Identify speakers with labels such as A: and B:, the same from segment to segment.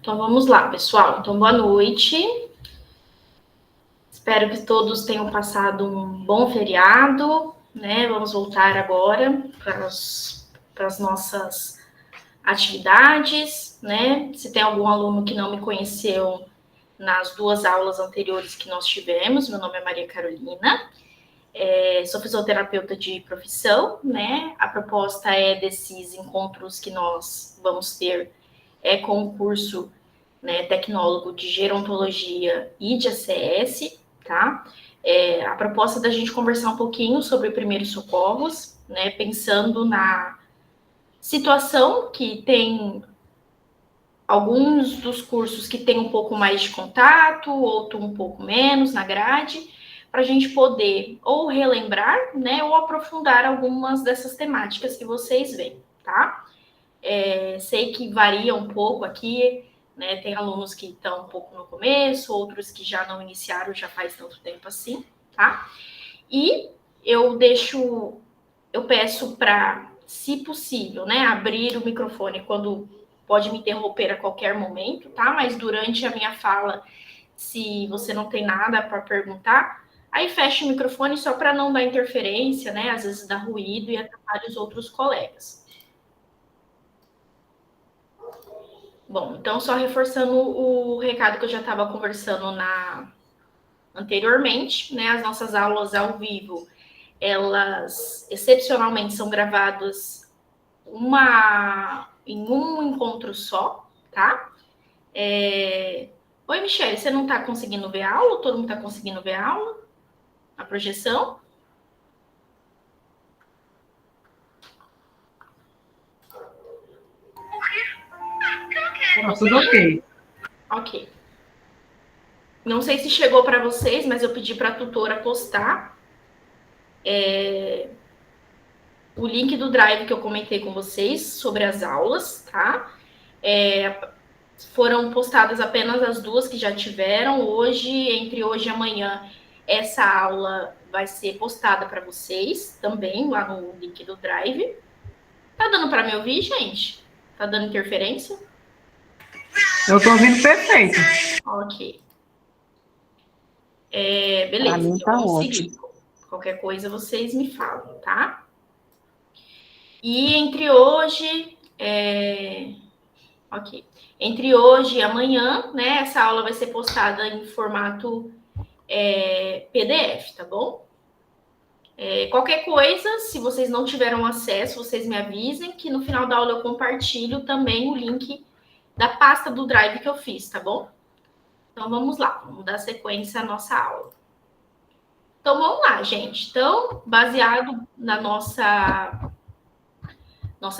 A: Então vamos lá, pessoal. Então, boa noite. Espero que todos tenham passado um bom feriado, né? Vamos voltar agora para as nossas atividades, né? Se tem algum aluno que não me conheceu nas 2 aulas anteriores que nós tivemos, meu nome é Maria Carolina, sou fisioterapeuta de profissão, né? A proposta é desses encontros que nós vamos ter com o curso, né, tecnólogo de gerontologia e de ACS, tá? A proposta da gente conversar um pouquinho sobre primeiros socorros, né, pensando na situação que tem alguns dos cursos que tem um pouco mais de contato, outro um pouco menos na grade, para a gente poder ou relembrar, né, ou aprofundar algumas dessas temáticas que vocês veem, tá? Sei que varia um pouco aqui, né? Tem alunos que estão um pouco no começo, outros que já não iniciaram já faz tanto tempo assim, tá? E eu peço para, se possível, né, abrir o microfone quando pode me interromper a qualquer momento, tá? Mas durante a minha fala, se você não tem nada para perguntar, aí fecha o microfone só para não dar interferência, né? Às vezes dá ruído e atrapalha os outros colegas. Bom, então só reforçando o recado que eu já estava conversando anteriormente, né? As nossas aulas ao vivo, elas excepcionalmente são gravadas em um encontro só, tá? Oi, Michele, você não está conseguindo ver a aula? Todo mundo está conseguindo ver a aula? A projeção?
B: Tudo ok.
A: Ok. Não sei se chegou para vocês, mas eu pedi para a tutora postar o link do Drive que eu comentei com vocês sobre as aulas, tá? Foram postadas apenas as 2 que já tiveram. Hoje, entre hoje e amanhã, essa aula vai ser postada para vocês também, lá no link do Drive. Tá dando para me ouvir, gente? Tá dando interferência?
B: Eu estou ouvindo perfeito.
A: Ok.
B: Para
A: Beleza,
B: mim
A: então
B: está
A: vamos
B: ótimo.
A: seguir. Qualquer coisa vocês me falam, tá? E entre hoje. Ok. Entre hoje e amanhã, né? Essa aula vai ser postada em formato PDF, tá bom? Qualquer coisa, se vocês não tiveram acesso, vocês me avisem que no final da aula eu compartilho também o link da pasta do Drive que eu fiz, tá bom? Então vamos lá, vamos dar sequência à nossa aula. Então vamos lá, gente. Então, baseado na nossa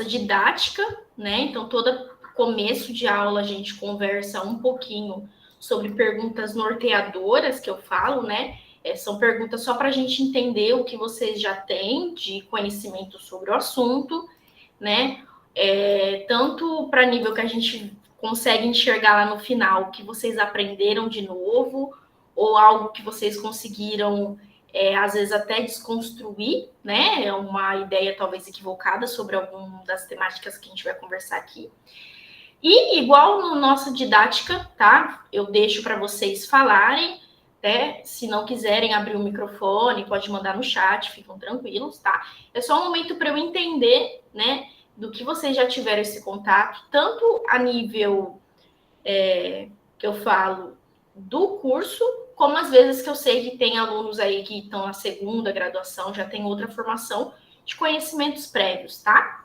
A: didática, né? Então, todo começo de aula a gente conversa um pouquinho sobre perguntas norteadoras que eu falo, né? São perguntas só para a gente entender o que vocês já têm de conhecimento sobre o assunto, né? Tanto para nível que a gente consegue enxergar lá no final o que vocês aprenderam de novo, ou algo que vocês conseguiram às vezes até desconstruir, né? É uma ideia talvez equivocada sobre alguma das temáticas que a gente vai conversar aqui. E igual na nossa didática, tá? Eu deixo para vocês falarem, né? Se não quiserem abrir o microfone, pode mandar no chat, ficam tranquilos, tá? É só um momento para eu entender, né? Do que vocês já tiveram esse contato, tanto a nível que eu falo do curso, como às vezes que eu sei que tem alunos aí que estão na segunda graduação, já tem outra formação de conhecimentos prévios, tá?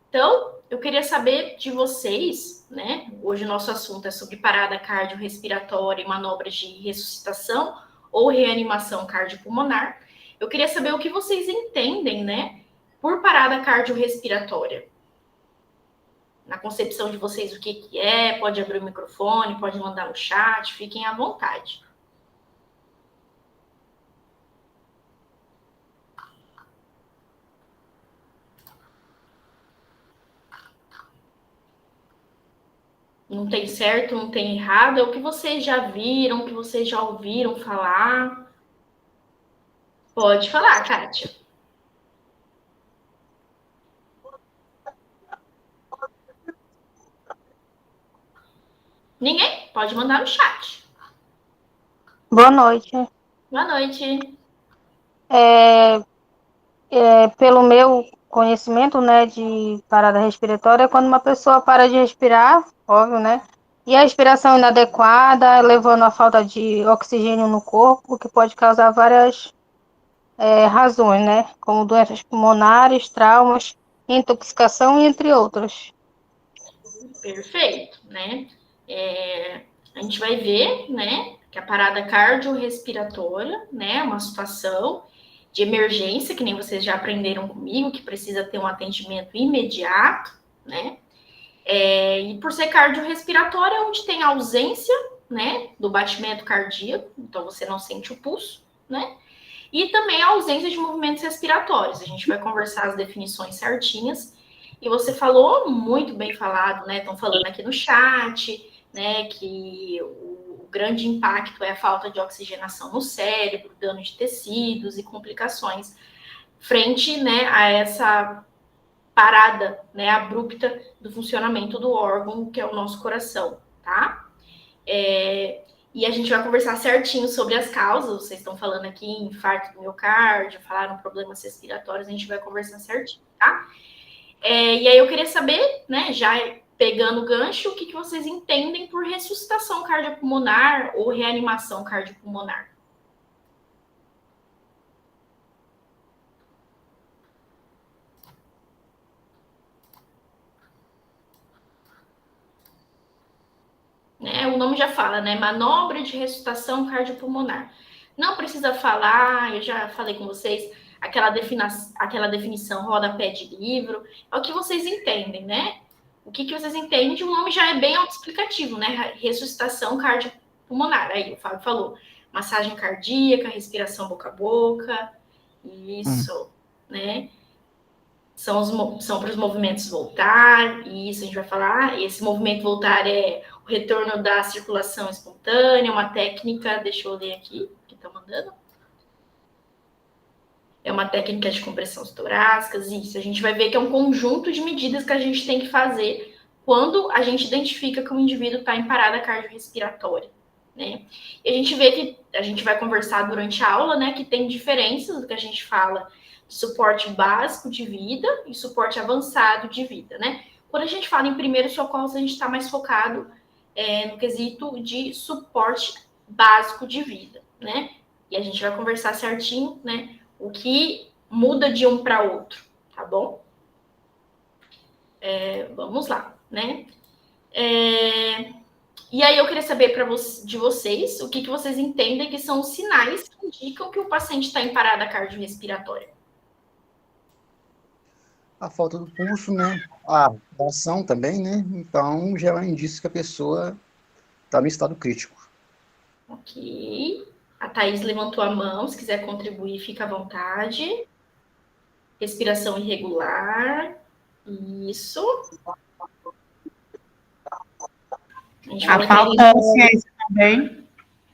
A: Então, eu queria saber de vocês, né? Hoje o nosso assunto é sobre parada cardiorrespiratória e manobras de ressuscitação ou reanimação cardiopulmonar. Eu queria saber o que vocês entendem, né, por parada cardiorrespiratória. Na concepção de vocês, o que é, pode abrir o microfone, pode mandar no chat, fiquem à vontade. Não tem certo, não tem errado, é o que vocês já viram, o que vocês já ouviram falar. Pode falar, Kátia. Ninguém? Pode mandar no chat.
C: Boa noite.
A: Boa noite.
C: Pelo meu conhecimento, né, de parada respiratória, é quando uma pessoa para de respirar, óbvio, né? E a respiração inadequada, levando à falta de oxigênio no corpo, que pode causar várias razões, né? Como doenças pulmonares, traumas, intoxicação, entre outras.
A: Perfeito, né? A gente vai ver, né, que a parada cardiorrespiratória, né, é uma situação de emergência, que nem vocês já aprenderam comigo, que precisa ter um atendimento imediato, né? E por ser cardiorrespiratória, é onde tem ausência, né, do batimento cardíaco, então você não sente o pulso, né? E também a ausência de movimentos respiratórios. A gente vai conversar as definições certinhas. E você falou, muito bem falado, né? Estão falando aqui no chat, né, que o grande impacto é a falta de oxigenação no cérebro, dano de tecidos e complicações frente, né, a essa parada, né, abrupta do funcionamento do órgão, que é o nosso coração, tá? E a gente vai conversar certinho sobre as causas. Vocês estão falando aqui infarto do miocárdio, falaram problemas respiratórios, a gente vai conversar certinho, tá? E aí eu queria saber, né, já pegando o gancho, o que vocês entendem por ressuscitação cardiopulmonar ou reanimação cardiopulmonar? Né? O nome já fala, né? Manobra de ressuscitação cardiopulmonar. Não precisa falar, eu já falei com vocês, aquela definição rodapé de livro, é o que vocês entendem, né? O que vocês entendem, o nome já é bem autoexplicativo, né? Ressuscitação cardiopulmonar. Aí o Fábio falou, massagem cardíaca, respiração boca a boca, isso, né? São para os movimentos voltar, e isso a gente vai falar. Esse movimento voltar é o retorno da circulação espontânea, uma técnica, deixa eu ler aqui, que está mandando. É uma técnica de compressão torácica, isso. A gente vai ver que é um conjunto de medidas que a gente tem que fazer quando a gente identifica que o indivíduo está em parada cardiorrespiratória, né? E a gente vê que a gente vai conversar durante a aula, né, que tem diferenças do que a gente fala de suporte básico de vida e suporte avançado de vida, né? Quando a gente fala em primeiros socorros, a gente está mais focado no quesito de suporte básico de vida, né? E a gente vai conversar certinho, né? O que muda de um para outro, tá bom? Vamos lá, né? E aí eu queria saber de vocês o que vocês entendem que são os sinais que indicam que o paciente está em parada cardiorrespiratória.
D: A falta do pulso, né? A ação também, né? Então, já é um indício que a pessoa está no estado crítico.
A: Ok. A Thaís levantou a mão, se quiser contribuir, fica à vontade. Respiração irregular. Isso.
B: A falta de consciência também.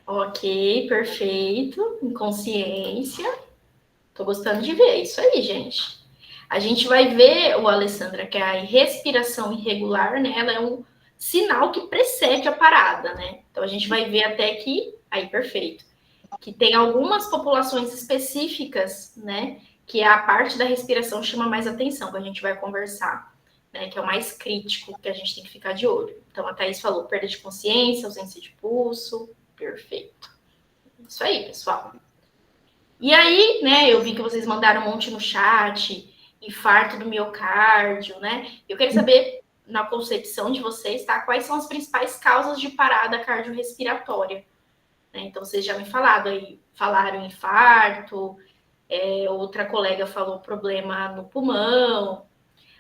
A: Ok, perfeito. Inconsciência. Tô gostando de ver isso aí, gente. A gente vai ver, Alessandra, que a respiração irregular, né? Ela é um sinal que precede a parada, né? Então a gente vai ver até que, aí perfeito, que tem algumas populações específicas, né? Que a parte da respiração chama mais atenção, que a gente vai conversar, né? Que é o mais crítico, que a gente tem que ficar de olho. Então a Thaís falou perda de consciência, ausência de pulso, perfeito. Isso aí, pessoal. E aí, né, eu vi que vocês mandaram um monte no chat, infarto do miocárdio, né? Eu queria saber, na concepção de vocês, tá? Quais são as principais causas de parada cardiorrespiratória? Né? Então, vocês já me falaram infarto, outra colega falou problema no pulmão.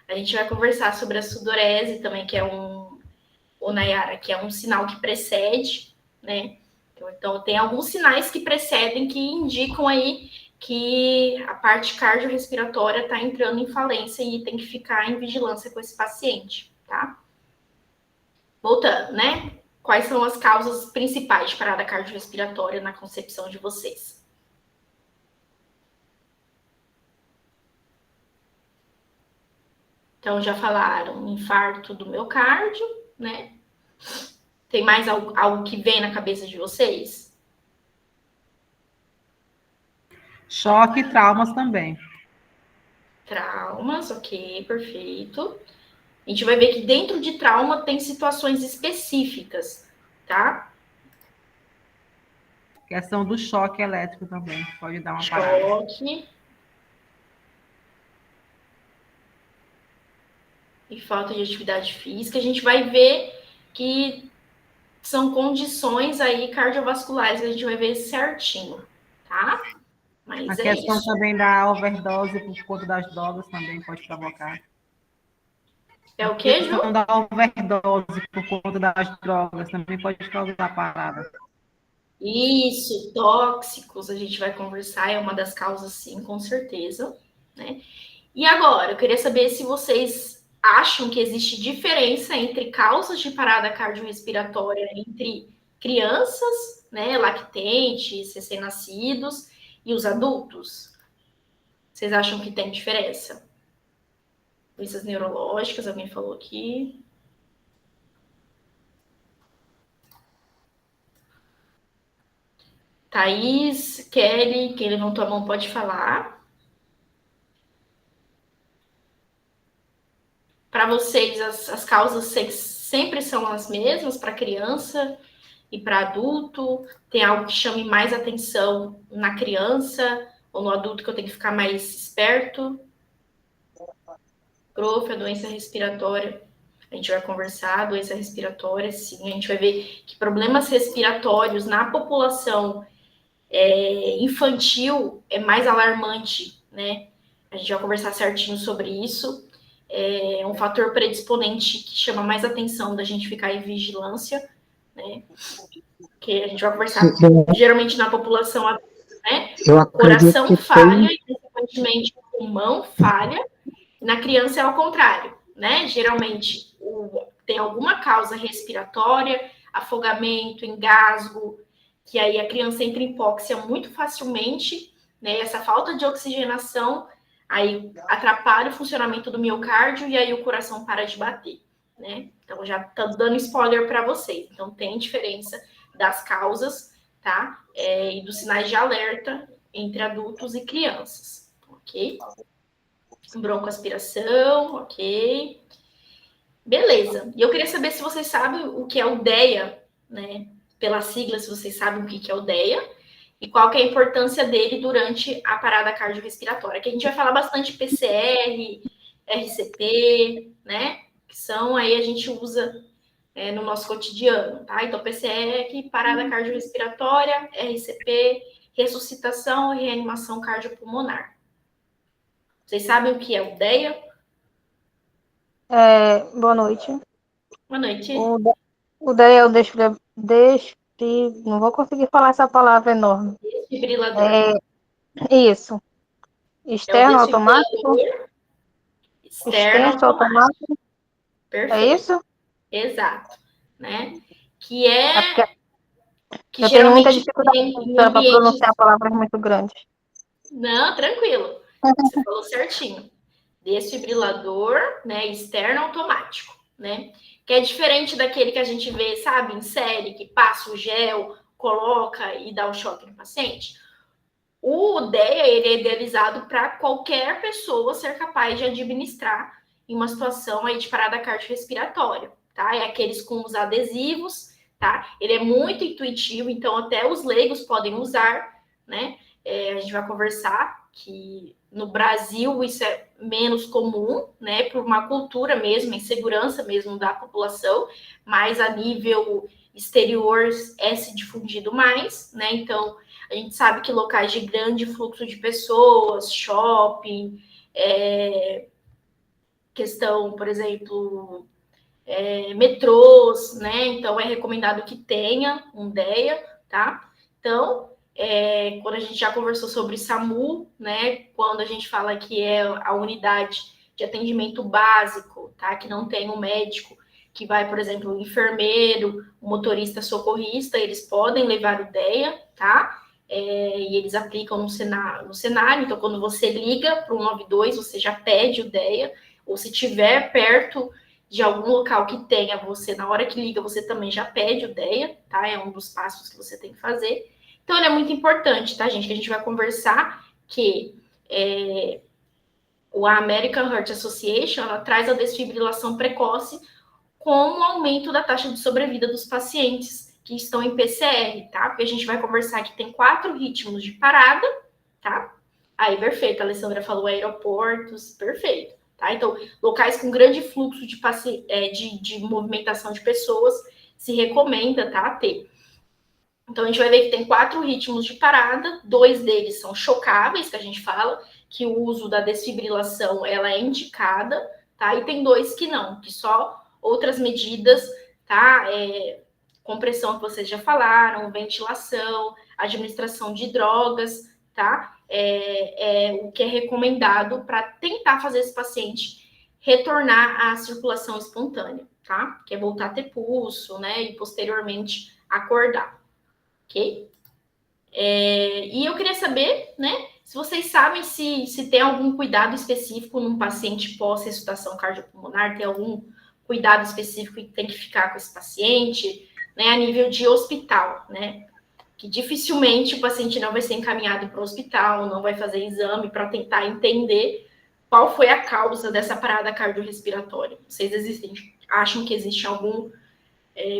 A: A gente vai conversar sobre a sudorese também, que é Nayara, que é um sinal que precede, né? Então, tem alguns sinais que precedem que indicam aí que a parte cardiorrespiratória está entrando em falência e tem que ficar em vigilância com esse paciente, tá? Voltando, né? Quais são as causas principais de parada cardiorrespiratória na concepção de vocês? Então, já falaram infarto do miocárdio, né? Tem mais algo que vem na cabeça de vocês?
B: Choque e traumas também.
A: Traumas, ok, perfeito. A gente vai ver que dentro de trauma tem situações específicas, tá?
B: Questão do choque elétrico também, pode dar uma parada.
A: Choque. E falta de atividade física. A gente vai ver que são condições aí cardiovasculares, a gente vai ver certinho, tá? Mas
B: A
A: é
B: questão
A: isso.
B: também da overdose por conta das drogas também pode provocar.
A: É o
B: A
A: que, Ju?
B: questão da overdose por conta das drogas também pode causar parada.
A: Isso, tóxicos, a gente vai conversar, é uma das causas, sim, com certeza, né? E agora, eu queria saber se vocês acham que existe diferença entre causas de parada cardiorrespiratória entre crianças, né, lactentes, recém-nascidos, e os adultos. Vocês acham que tem diferença? Doenças neurológicas, alguém falou aqui. Thaís, Kelly, quem levantou a mão pode falar. Para vocês, as causas sempre são as mesmas para criança e para adulto? Tem algo que chame mais atenção na criança ou no adulto que eu tenho que ficar mais esperto? Prof, a doença respiratória, a gente vai conversar, doença respiratória, sim, a gente vai ver que problemas respiratórios na população infantil é mais alarmante, né? A gente vai conversar certinho sobre isso. É um fator predisponente que chama mais atenção da gente ficar em vigilância, né? Que a gente vai conversar geralmente na população adulta, né? O coração falha, e consequentemente o pulmão falha. Na criança é ao contrário, né? Geralmente tem alguma causa respiratória, afogamento, engasgo, que aí a criança entra em hipóxia muito facilmente, né? Essa falta de oxigenação aí atrapalha o funcionamento do miocárdio e aí o coração para de bater, né? Então já tá dando spoiler para vocês. Então tem diferença das causas, tá? E dos sinais de alerta entre adultos e crianças, ok? Broncoaspiração, ok. Beleza. E eu queria saber se vocês sabem o que é o DEA, né? Pela sigla, se vocês sabem o que é o DEA e qual que é a importância dele durante a parada cardiorrespiratória. Que a gente vai falar bastante PCR, RCP, né? Que são aí a gente usa no nosso cotidiano, tá? Então, PCR, parada cardiorrespiratória, RCP, ressuscitação e reanimação cardiopulmonar. Vocês sabem o que é o DEA?
C: Boa noite.
A: Boa noite.
C: O DEA é o não vou conseguir falar essa palavra enorme.
A: Desfibrilador.
C: Isso. Externo
A: É o
C: automático?
A: Externo
C: Extenso automático?
A: Perfeito.
C: É isso?
A: Exato. Né? Que que
C: eu tenho muita
A: geralmente
C: dificuldade
A: para
C: para pronunciar palavras muito grandes.
A: Não, tranquilo. Você falou certinho. Desfibrilador, né? Externo automático, né? Que é diferente daquele que a gente vê, sabe, em série, que passa o gel, coloca e dá o choque no paciente. O DEA, ele é idealizado para qualquer pessoa ser capaz de administrar em uma situação aí de parada cardiorrespiratória, tá? É aqueles com os adesivos, tá? Ele é muito intuitivo, então até os leigos podem usar, né? A gente vai conversar que no Brasil isso é menos comum, né? Por uma cultura mesmo, insegurança mesmo da população, mas a nível exterior é se difundido mais, né? Então, a gente sabe que locais de grande fluxo de pessoas, shopping, questão, por exemplo, metrôs, né? Então, é recomendado que tenha um DEA, tá? Então, quando a gente já conversou sobre SAMU, né? Quando a gente fala que é a unidade de atendimento básico, tá? Que não tem um médico, que vai, por exemplo, o enfermeiro, o motorista socorrista, eles podem levar o DEA, tá? E eles aplicam no cenário. Então, quando você liga para o 192, você já pede o DEA, ou se tiver perto de algum local que tenha, você, na hora que liga, você também já pede o DEA, tá? É um dos passos que você tem que fazer. Então, ele é muito importante, tá, gente? Que a gente vai conversar que a American Heart Association, ela traz a desfibrilação precoce como aumento da taxa de sobrevida dos pacientes que estão em PCR, tá? Porque a gente vai conversar que tem 4 ritmos de parada, tá? Aí, perfeito, a Alessandra falou aeroportos, perfeito, tá? Então, locais com grande fluxo de movimentação de pessoas, se recomenda, tá, ter. Então, a gente vai ver que tem 4 ritmos de parada, 2 deles são chocáveis, que a gente fala, que o uso da desfibrilação, ela é indicada, tá? E tem 2 que não, que só outras medidas, tá? Compressão que vocês já falaram, ventilação, administração de drogas, tá? O que é recomendado para tentar fazer esse paciente retornar à circulação espontânea, tá? Que é voltar a ter pulso, né? E posteriormente acordar, ok? E eu queria saber, né? Se vocês sabem se tem algum cuidado específico num paciente pós-ressuscitação cardiopulmonar, tem algum cuidado específico que tem que ficar com esse paciente, né? A nível de hospital, né? Que dificilmente o paciente não vai ser encaminhado para o hospital, não vai fazer exame para tentar entender qual foi a causa dessa parada cardiorrespiratória. Vocês acham que existe algum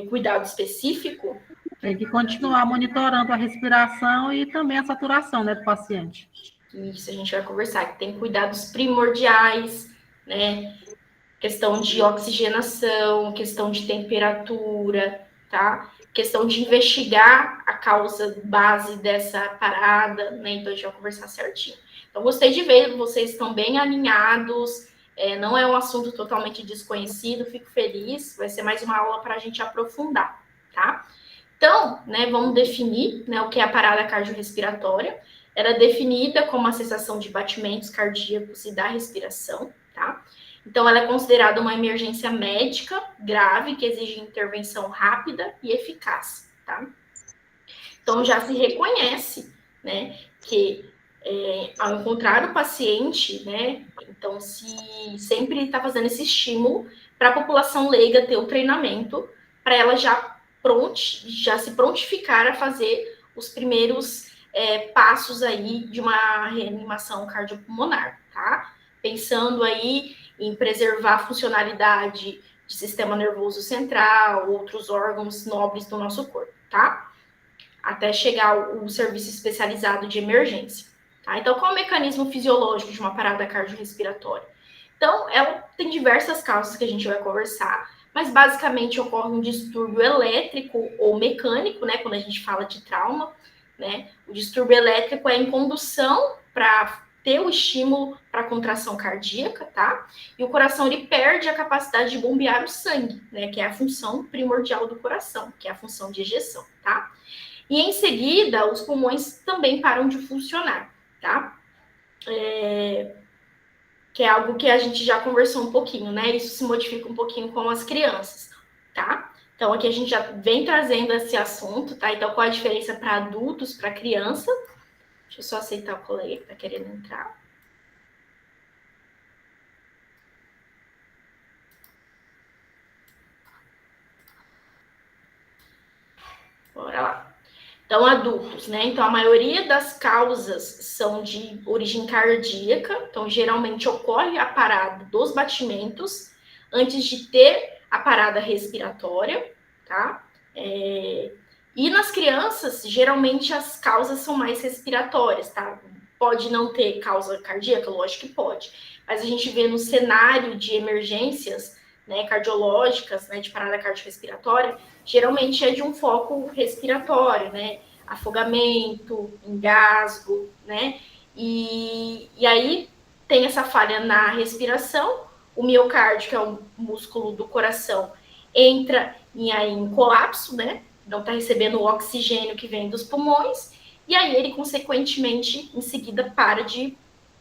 A: cuidado específico?
B: Tem que continuar monitorando a respiração e também a saturação, né, do paciente.
A: Isso, a gente vai conversar, que tem cuidados primordiais, né? Questão de oxigenação, questão de temperatura, tá? Questão de investigar a causa base dessa parada, né? Então, a gente vai conversar certinho. Então, gostei de ver, vocês estão bem alinhados, não é um assunto totalmente desconhecido, fico feliz, vai ser mais uma aula para a gente aprofundar, tá? Então, né, vamos definir, né, o que é a parada cardiorrespiratória. Ela é definida como a cessação de batimentos cardíacos e da respiração, tá? Então, ela é considerada uma emergência médica grave que exige intervenção rápida e eficaz, tá? Então, já se reconhece, né, que ao encontrar o paciente, né, então, se sempre está fazendo esse estímulo para a população leiga ter o treinamento, para ela já se prontificar a fazer os primeiros passos aí de uma reanimação cardiopulmonar, tá? Pensando aí em preservar a funcionalidade de sistema nervoso central, outros órgãos nobres do nosso corpo, tá? Até chegar o serviço especializado de emergência, tá? Então, qual é o mecanismo fisiológico de uma parada cardiorrespiratória? Então, ela tem diversas causas que a gente vai conversar, mas basicamente ocorre um distúrbio elétrico ou mecânico, né? Quando a gente fala de trauma, né? O distúrbio elétrico é a incondução para ter o estímulo para a contração cardíaca, tá? E o coração, ele perde a capacidade de bombear o sangue, né? Que é a função primordial do coração, que é a função de ejeção, tá? E em seguida, os pulmões também param de funcionar, tá? Que é algo que a gente já conversou um pouquinho, né? Isso se modifica um pouquinho com as crianças, tá? Então, aqui a gente já vem trazendo esse assunto, tá? Então, qual a diferença para adultos, para criança? Deixa eu só aceitar o colega que está querendo entrar. Bora lá. Então, adultos, né? Então, a maioria das causas são de origem cardíaca. Então, geralmente ocorre a parada dos batimentos antes de ter a parada respiratória, tá? E nas crianças, geralmente as causas são mais respiratórias, tá? Pode não ter causa cardíaca? Lógico que pode. Mas a gente vê no cenário de emergências, né, cardiológicas, né, de parada cardiorrespiratória, geralmente é de um foco respiratório, né? Afogamento, engasgo, né? E aí tem essa falha na respiração, o miocárdio, que é o músculo do coração, entra em colapso, né? Não está recebendo o oxigênio que vem dos pulmões, e aí ele, consequentemente, em seguida, para de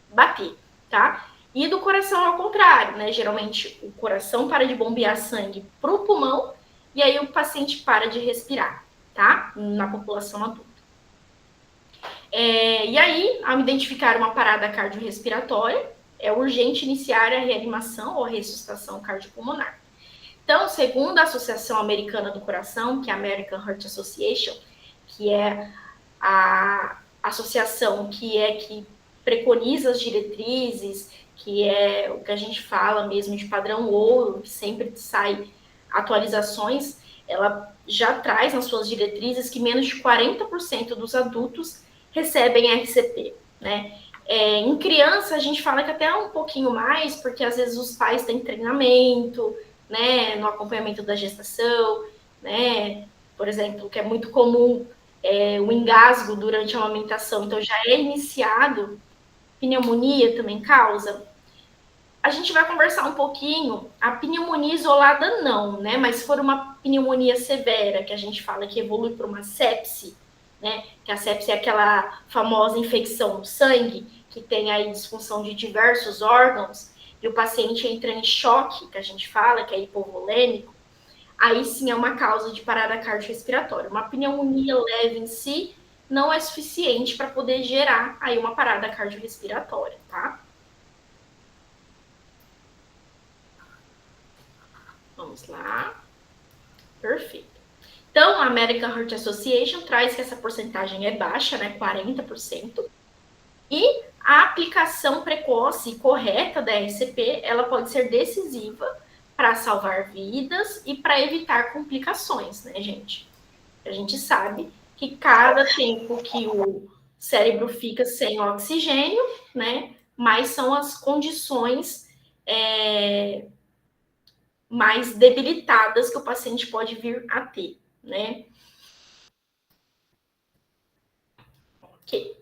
A: bater, tá? E do coração ao contrário, né? Geralmente o coração para de bombear sangue para o pulmão, e aí o paciente para de respirar, tá? Na população adulta. E aí, ao identificar uma parada cardiorrespiratória, é urgente iniciar a reanimação ou a ressuscitação cardiopulmonar. Então, segundo a Associação Americana do Coração, que é a American Heart Association, que é a associação que preconiza as diretrizes, que é o que a gente fala mesmo de padrão ouro, que sempre sai atualizações, ela já traz nas suas diretrizes que menos de 40% dos adultos recebem RCP, né? Em criança, a gente fala que até um pouquinho mais, porque às vezes os pais têm treinamento, né, no acompanhamento da gestação, né, por exemplo, que é muito comum o engasgo durante a amamentação, então já é iniciado, pneumonia também causa. A gente vai conversar um pouquinho, a pneumonia isolada não, né, mas se for uma pneumonia severa, que a gente fala que evolui para uma sepse, né, que a sepse é aquela famosa infecção no sangue, que tem aí disfunção de diversos órgãos, e o paciente entra em choque, que a gente fala, que é hipovolêmico, aí sim é uma causa de parada cardiorrespiratória. Uma pneumonia leve em si não é suficiente para poder gerar aí uma parada cardiorrespiratória, tá? Vamos lá. Perfeito. Então, a American Heart Association traz que essa porcentagem é baixa, né, 40%, e a aplicação precoce e correta da RCP, ela pode ser decisiva para salvar vidas e para evitar complicações, né, gente? A gente sabe que cada tempo que o cérebro fica sem oxigênio, né, mais são as condições mais debilitadas que o paciente pode vir a ter, né? Ok.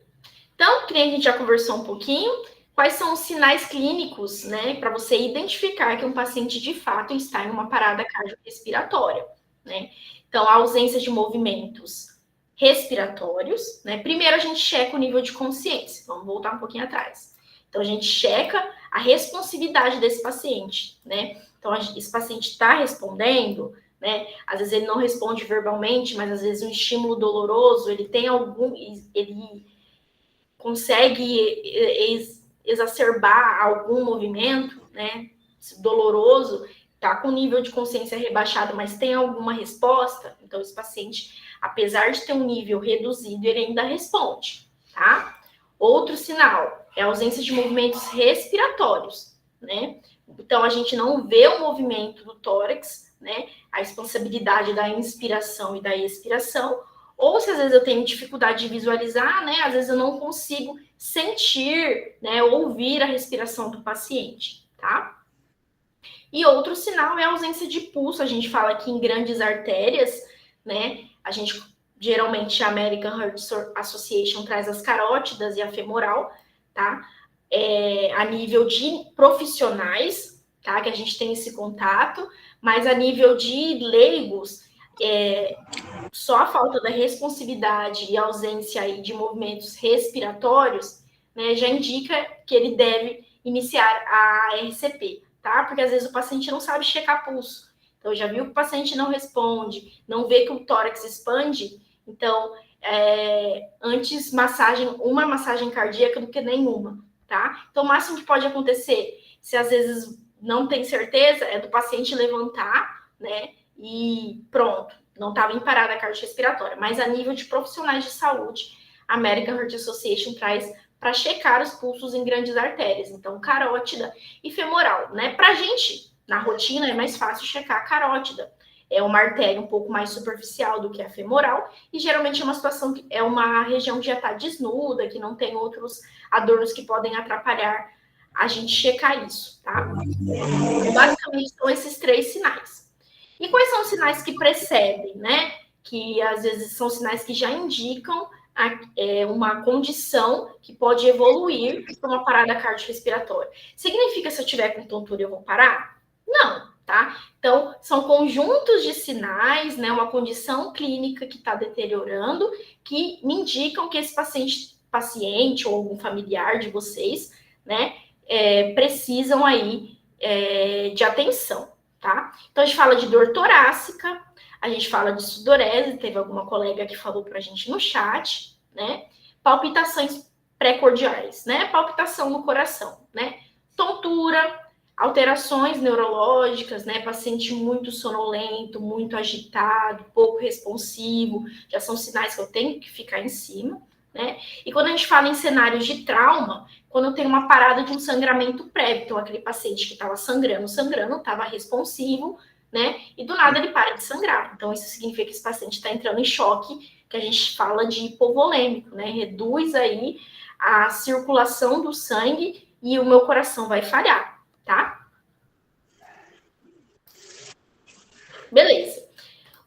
A: Então, que nem a gente já conversou um pouquinho, quais são os sinais clínicos, né, para você identificar que um paciente de fato está em uma parada cardiorrespiratória, né? Então, a ausência de movimentos respiratórios, né? Primeiro a gente checa o nível de consciência. Vamos voltar um pouquinho atrás. Então, a gente checa a responsividade desse paciente, né? Então, esse paciente está respondendo, né? Às vezes ele não responde verbalmente, mas às vezes um estímulo doloroso, ele consegue exacerbar algum movimento, né, doloroso, tá com nível de consciência rebaixado, mas tem alguma resposta, então esse paciente, apesar de ter um nível reduzido, ele ainda responde, tá? Outro sinal é a ausência de movimentos respiratórios, né? Então a gente não vê o movimento do tórax, né, a expansibilidade da inspiração e da expiração, ou se às vezes eu tenho dificuldade de visualizar, né, às vezes eu não consigo sentir, né, ouvir a respiração do paciente, tá? E outro sinal é a ausência de pulso, a gente fala aqui em grandes artérias, né, a gente, geralmente, a American Heart Association traz as carótidas e a femoral, tá? A nível de profissionais, tá, que a gente tem esse contato, mas a nível de leigos, só a falta da responsividade e ausência aí de movimentos respiratórios, né, já indica que ele deve iniciar a RCP, tá? Porque às vezes o paciente não sabe checar pulso. Então, já viu que o paciente não responde, não vê que o tórax expande, então, antes uma massagem cardíaca do que nenhuma, tá? Então, o máximo que pode acontecer, se às vezes não tem certeza, é do paciente levantar, né, e pronto, não estava em parada cardiorrespiratória, mas a nível de profissionais de saúde, a American Heart Association traz para checar os pulsos em grandes artérias, então carótida e femoral, né? Para a gente, na rotina, é mais fácil checar a carótida, é uma artéria um pouco mais superficial do que a femoral, e geralmente é uma situação que é uma região que já está desnuda, que não tem outros adornos que podem atrapalhar a gente checar isso, tá? Então, basicamente, são esses 3 sinais. E quais são os sinais que precedem, né? Que às vezes são sinais que já indicam uma condição que pode evoluir para uma parada cardiorrespiratória. Significa se eu tiver com tontura eu vou parar? Não, tá? Então, são conjuntos de sinais, né? Uma condição clínica que está deteriorando, que me indicam que esse paciente ou algum familiar de vocês, né? Precisam aí de atenção, tá? Então, a gente fala de dor torácica, a gente fala de sudorese, teve alguma colega que falou pra gente no chat, né? Palpitações pré-cordiais, né? Palpitação no coração, né? Tontura, Alterações neurológicas, né? Paciente muito sonolento, muito agitado, pouco responsivo, já são sinais que eu tenho que ficar em cima, né? E quando a gente fala em cenários de trauma, quando eu tenho uma parada de um sangramento prévio, então aquele paciente que estava sangrando, estava responsivo, né? E do nada ele para de sangrar. Então isso significa que esse paciente está entrando em choque, que a gente fala de hipovolêmico, né? Reduz aí a circulação do sangue e o meu coração vai falhar. Tá? Beleza.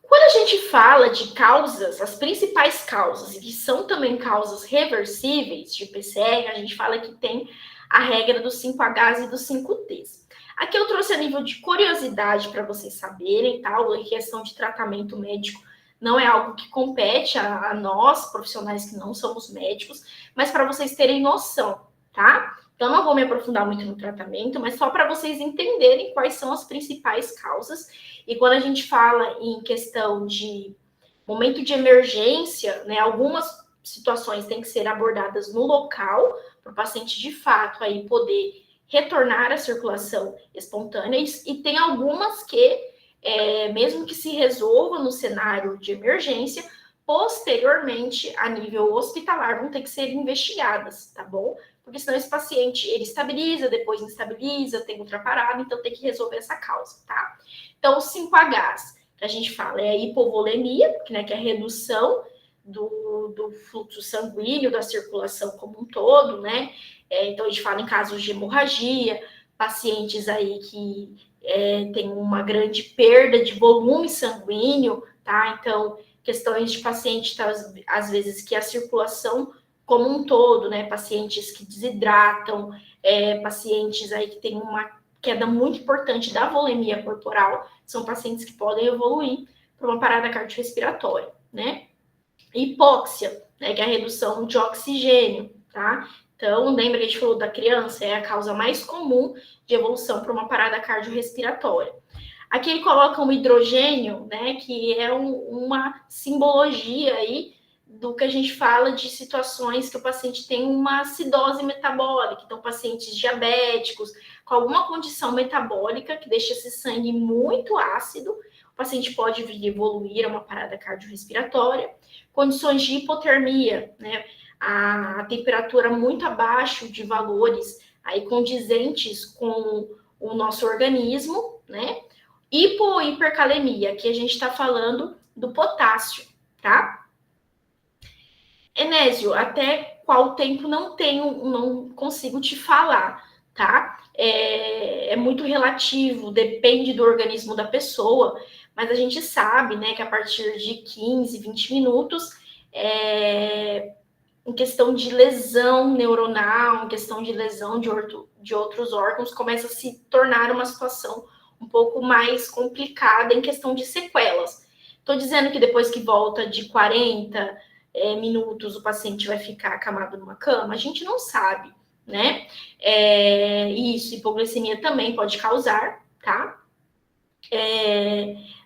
A: Quando a gente fala de causas, as principais causas, e que são também causas reversíveis de PCR, a gente fala que tem a regra dos 5Hs e dos 5Ts. Aqui eu trouxe a nível de curiosidade para vocês saberem, tal, em questão de tratamento médico, não é algo que compete a nós, profissionais que não somos médicos, mas para vocês terem noção, tá? Então, não vou me aprofundar muito no tratamento, mas só para vocês entenderem quais são as principais causas. E quando a gente fala em questão de momento de emergência, né, algumas situações têm que ser abordadas no local, para o paciente de fato aí poder retornar à circulação espontânea, e tem algumas que, mesmo que se resolva no cenário de emergência, posteriormente, a nível hospitalar, vão ter que ser investigadas, tá bom? Porque senão esse paciente, ele estabiliza, depois instabiliza, tem outra parada, então tem que resolver essa causa, tá? Então, os 5Hs que a gente fala é a hipovolemia, né, que é a redução do fluxo sanguíneo, da circulação como um todo, né? Então, a gente fala em casos de hemorragia, pacientes aí que têm uma grande perda de volume sanguíneo, tá? Então, questões de paciente, tá, às vezes, que a circulação como um todo, né? Pacientes que desidratam, pacientes aí que têm uma queda muito importante da volemia corporal, são pacientes que podem evoluir para uma parada cardiorrespiratória, né? Hipóxia, né? Que é a redução de oxigênio, tá? Então, lembra que a gente falou da criança? É a causa mais comum de evolução para uma parada cardiorrespiratória. Aqui ele coloca um hidrogênio, né? Que é uma simbologia aí do que a gente fala de situações que o paciente tem uma acidose metabólica, então pacientes diabéticos, com alguma condição metabólica que deixa esse sangue muito ácido, o paciente pode vir evoluir a uma parada cardiorrespiratória. Condições de hipotermia, né? A temperatura muito abaixo de valores aí condizentes com o nosso organismo, né? Hipercalemia, que a gente está falando do potássio, tá? Enésio, até qual tempo não consigo te falar, tá? É muito relativo, depende do organismo da pessoa, mas a gente sabe, né, que a partir de 15, 20 minutos, em questão de lesão neuronal, em questão de lesão de outros órgãos, começa a se tornar uma situação um pouco mais complicada em questão de sequelas. Estou dizendo que depois que volta de 40 minutos o paciente vai ficar acamado numa cama? A gente não sabe, né? Isso, hipoglicemia também pode causar, tá?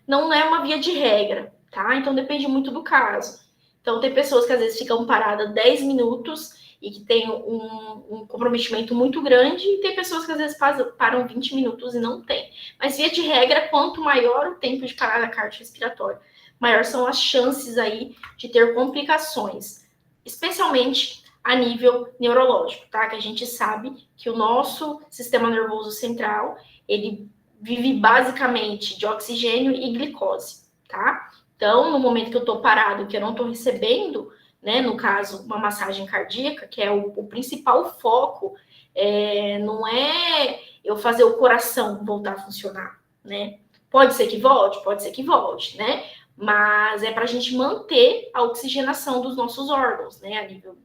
A: Não é uma via de regra, tá? Então depende muito do caso. Então tem pessoas que às vezes ficam paradas 10 minutos e que tem um comprometimento muito grande, e tem pessoas que às vezes param 20 minutos e não tem. Mas via de regra, quanto maior o tempo de parada cardiorrespiratória, maior são as chances aí de ter complicações, especialmente a nível neurológico, tá? Que a gente sabe que o nosso sistema nervoso central, ele vive basicamente de oxigênio e glicose, tá? Então, no momento que eu tô parado, que eu não tô recebendo, né, no caso, uma massagem cardíaca, que é o principal foco, não é eu fazer o coração voltar a funcionar, né? Pode ser que volte, né? Mas é para a gente manter a oxigenação dos nossos órgãos, né, a nível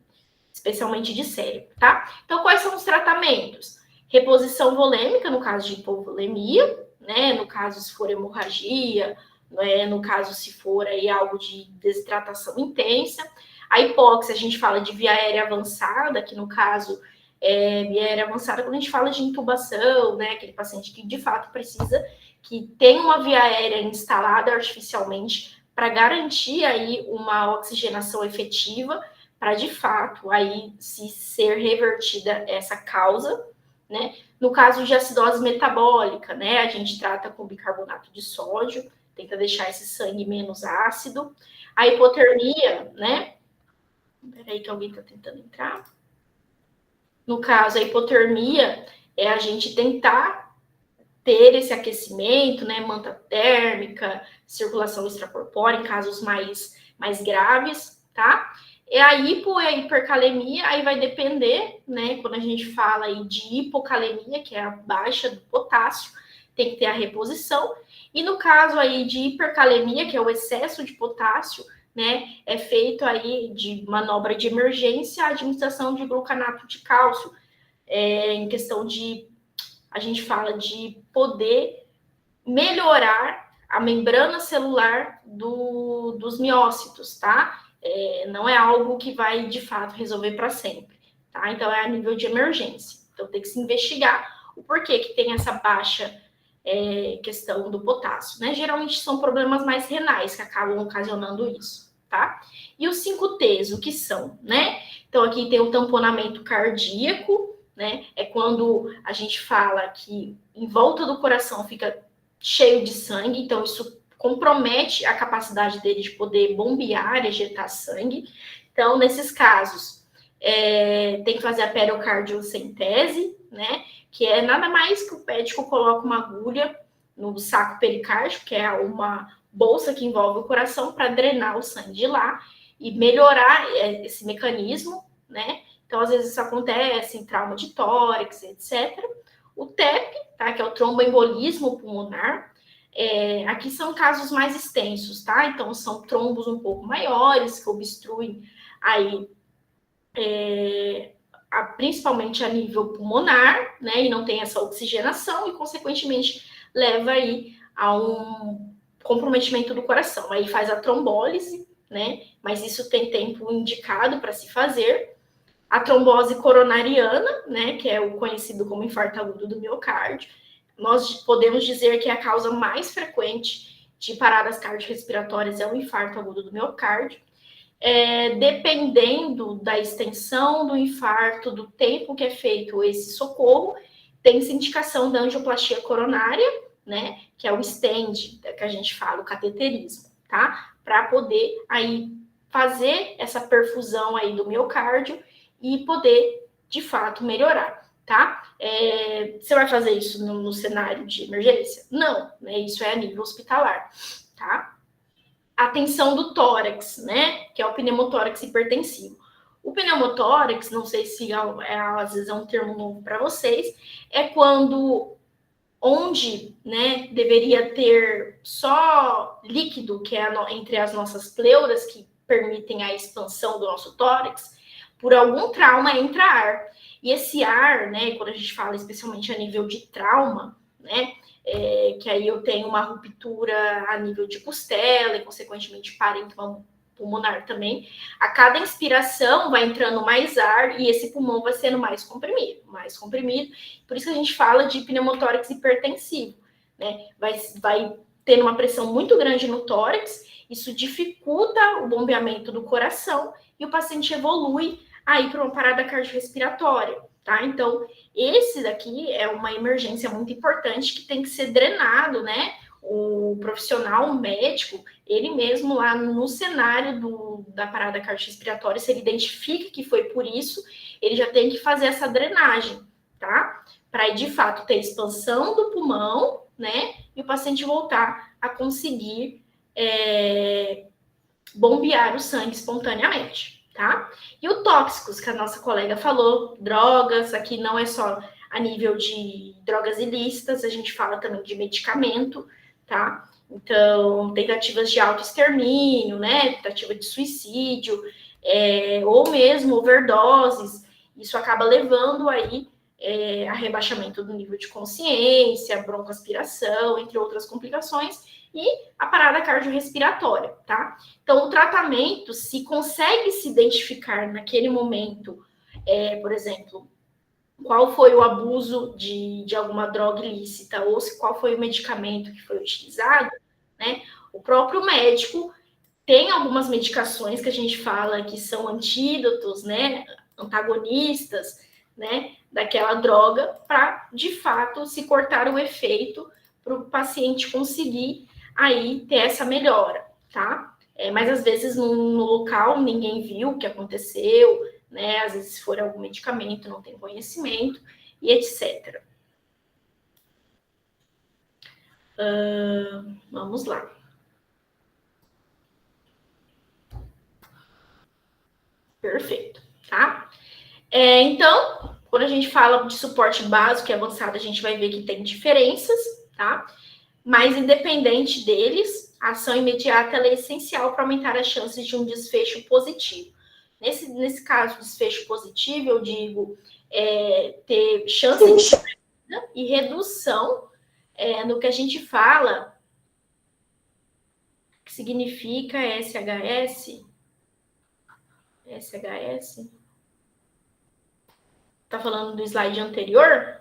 A: especialmente de cérebro, tá? Então, quais são os tratamentos? Reposição volêmica, no caso de hipovolemia, né, no caso se for hemorragia, né, no caso se for aí algo de desidratação intensa. A hipóxia, a gente fala de via aérea avançada, que no caso via aérea avançada quando a gente fala de intubação, né, aquele paciente que de fato precisa que tem uma via aérea instalada artificialmente para garantir aí uma oxigenação efetiva, para de fato aí se ser revertida essa causa, né? No caso de acidose metabólica, né, a gente trata com bicarbonato de sódio, tenta deixar esse sangue menos ácido. A hipotermia, né? Peraí que alguém está tentando entrar. No caso, a hipotermia é a gente tentar ter esse aquecimento, né? Manta térmica, circulação extracorpórea, em casos mais graves, tá? E a hipo e a hipercalemia, aí vai depender, né? Quando a gente fala aí de hipocalemia, que é a baixa do potássio, tem que ter a reposição. E no caso aí de hipercalemia, que é o excesso de potássio, né? É feito aí de manobra de emergência a administração de glucanato de cálcio, em questão de, a gente fala de poder melhorar a membrana celular dos miócitos, tá? Não é algo que vai, de fato, resolver para sempre, tá? Então, é a nível de emergência. Então, tem que se investigar o porquê que tem essa baixa questão do potássio, né? Geralmente são problemas mais renais que acabam ocasionando isso, tá? E os 5Ts, o que são, né? Então, aqui tem o tamponamento cardíaco, né? É quando a gente fala que em volta do coração fica cheio de sangue, então isso compromete a capacidade dele de poder bombear, ejetar sangue. Então, nesses casos, tem que fazer a periocardiocentese, né? Que é nada mais que o médico coloca uma agulha no saco pericárdico, que é uma bolsa que envolve o coração, para drenar o sangue de lá e melhorar esse mecanismo, né? Então, às vezes isso acontece em trauma de tórax, etc. O TEP, tá? Que é o tromboembolismo pulmonar. Aqui são casos mais extensos, tá? Então, são trombos um pouco maiores, que obstruem aí, principalmente a nível pulmonar, né? E não tem essa oxigenação e, consequentemente, leva aí a um comprometimento do coração. Aí faz a trombólise, né? Mas isso tem tempo indicado para se fazer. A trombose coronariana, né, que é o conhecido como infarto agudo do miocárdio, nós podemos dizer que a causa mais frequente de paradas cardiorrespiratórias é o infarto agudo do miocárdio. Dependendo da extensão do infarto, do tempo que é feito esse socorro, tem-se indicação da angioplastia coronária, né, que é o stent, que a gente fala, o cateterismo, tá? Para poder aí fazer essa perfusão aí do miocárdio e poder, de fato, melhorar, tá? Você vai fazer isso no cenário de emergência? Não, né? Isso é a nível hospitalar, tá? A tensão do tórax, né? Que é o pneumotórax hipertensivo. O pneumotórax, não sei se às vezes é um termo novo para vocês, é quando onde, né, deveria ter só líquido, que é entre as nossas pleuras, que permitem a expansão do nosso tórax, por algum trauma entra ar. E esse ar, né, quando a gente fala especialmente a nível de trauma, né, que aí eu tenho uma ruptura a nível de costela e, consequentemente, parênquima pulmonar também, a cada inspiração vai entrando mais ar e esse pulmão vai sendo mais comprimido. Por isso que a gente fala de pneumotórax hipertensivo, né? Vai tendo uma pressão muito grande no tórax, isso dificulta o bombeamento do coração e o paciente evolui aí para uma parada cardiorrespiratória, tá? Então, esse daqui é uma emergência muito importante que tem que ser drenado, né? O profissional, o médico, ele mesmo lá no cenário da parada cardiorrespiratória, se ele identifica que foi por isso, ele já tem que fazer essa drenagem, tá? Para, de fato, ter expansão do pulmão, né? E o paciente voltar a conseguir bombear o sangue espontaneamente, tá? E o tóxicos, que a nossa colega falou, drogas, aqui não é só a nível de drogas ilícitas, a gente fala também de medicamento, tá? Então, tentativas de autoextermínio, né? Tentativa de suicídio, ou mesmo overdoses, isso acaba levando aí a rebaixamento do nível de consciência, broncoaspiração, entre outras complicações, e a parada cardiorrespiratória, tá? Então, o tratamento, se consegue se identificar naquele momento, por exemplo, qual foi o abuso de alguma droga ilícita, ou qual foi o medicamento que foi utilizado, né? O próprio médico tem algumas medicações que a gente fala que são antídotos, né? Antagonistas, né? daquela droga para, de fato, se cortar o efeito para o paciente conseguir aí ter essa melhora, tá? Mas às vezes no local ninguém viu o que aconteceu, né? Às vezes se for algum medicamento, não tem conhecimento e etc. Vamos lá. Perfeito, tá? Então, quando a gente fala de suporte básico e avançado, a gente vai ver que tem diferenças, tá? Mas independente deles, a ação imediata é essencial para aumentar as chances de um desfecho positivo. Nesse caso, desfecho positivo, eu digo ter chance de perda e redução no que a gente fala, que significa SHS. SHS? Tá falando do slide anterior?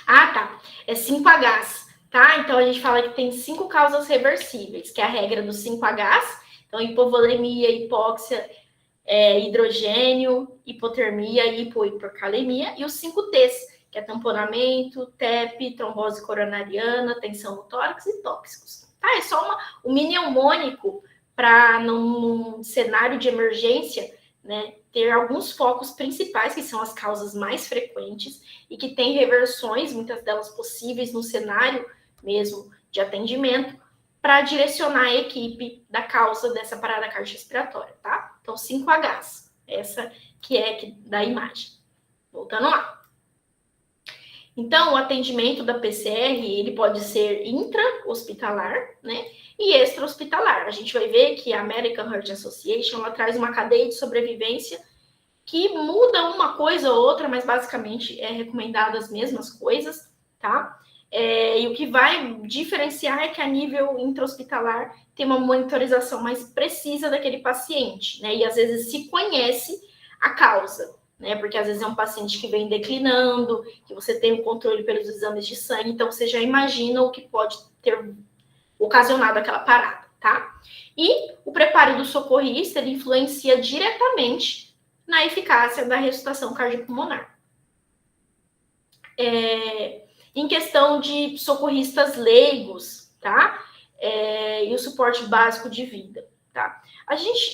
A: Ah, tá. É 5Hs, tá? Então, a gente fala que tem 5 causas reversíveis, que é a regra dos 5Hs. Então, hipovolemia, hipóxia, hidrogênio, hipotermia, hipocalemia. E os 5Ts, que é tamponamento, TEP, trombose coronariana, tensão no tórax e tóxicos. Tá? É só um mini mnemônico para, num cenário de emergência, né, ter alguns focos principais, que são as causas mais frequentes e que têm reversões, muitas delas possíveis no cenário mesmo de atendimento, para direcionar a equipe da causa dessa parada cardiorrespiratória, tá? Então, 5Hs, essa que é da imagem. Voltando lá. Então, o atendimento da PCR, ele pode ser intra-hospitalar, né? E extra-hospitalar. A gente vai ver que a American Heart Association, ela traz uma cadeia de sobrevivência que muda uma coisa ou outra, mas basicamente é recomendado as mesmas coisas, tá? E o que vai diferenciar é que a nível intra-hospitalar tem uma monitorização mais precisa daquele paciente, né? E às vezes se conhece a causa, né? Porque às vezes é um paciente que vem declinando, que você tem o controle pelos exames de sangue, então você já imagina o que pode ter ocasionado aquela parada, tá? E o preparo do socorrista, ele influencia diretamente na eficácia da ressuscitação cardiopulmonar. Em questão de socorristas leigos, tá? E o suporte básico de vida, tá?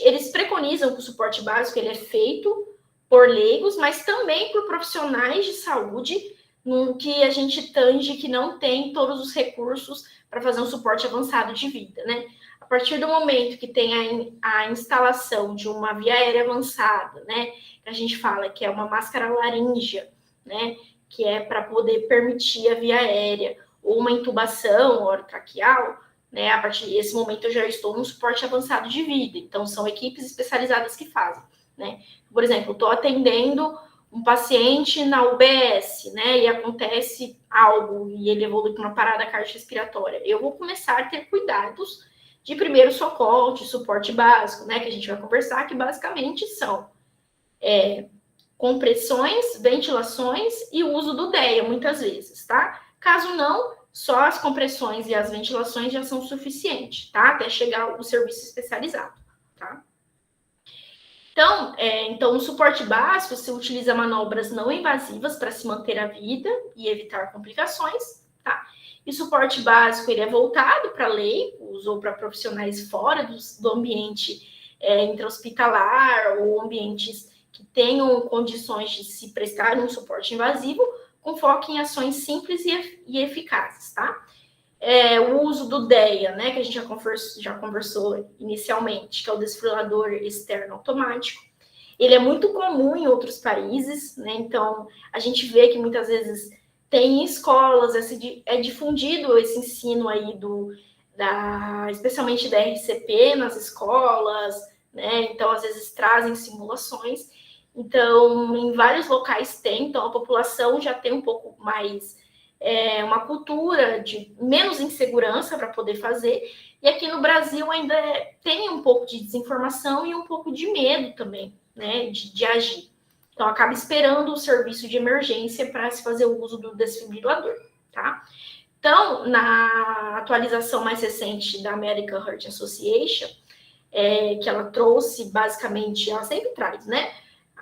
A: Eles preconizam que o suporte básico ele é feito por leigos, mas também por profissionais de saúde, no que a gente tange que não tem todos os recursos para fazer um suporte avançado de vida, né? A partir do momento que tem a instalação de uma via aérea avançada, né? Que a gente fala que é uma máscara laríngea, né? Que é para poder permitir a via aérea, ou uma intubação orotraqueal, né? A partir desse momento eu já estou num suporte avançado de vida. Então, são equipes especializadas que fazem, né? Por exemplo, estou atendendo um paciente na UBS, né, e acontece algo e ele evolui para uma parada cardiorrespiratória, eu vou começar a ter cuidados de primeiro socorro, de suporte básico, né, que a gente vai conversar, que basicamente são compressões, ventilações e o uso do DEA, muitas vezes, tá? Caso não, só as compressões e as ventilações já são suficientes, tá? Até chegar o serviço especializado, tá? Então, no suporte básico, se utiliza manobras não invasivas para se manter a vida e evitar complicações, tá? E o suporte básico, ele é voltado para leigos ou para profissionais fora do ambiente intra-hospitalar ou ambientes que tenham condições de se prestar um suporte invasivo, com foco em ações simples e eficazes, tá? O uso do DEA, né, que a gente já conversou inicialmente, que é o desfibrilador externo automático. Ele é muito comum em outros países, né, então a gente vê que muitas vezes tem em escolas, é difundido esse ensino aí especialmente da RCP nas escolas, né, então às vezes trazem simulações, então em vários locais tem, então a população já tem um pouco mais uma cultura de menos insegurança para poder fazer, e aqui no Brasil ainda tem um pouco de desinformação e um pouco de medo também, né, de agir. Então, acaba esperando o serviço de emergência para se fazer o uso do desfibrilador, tá? Então, na atualização mais recente da American Heart Association, que ela trouxe, basicamente, ela sempre traz, né,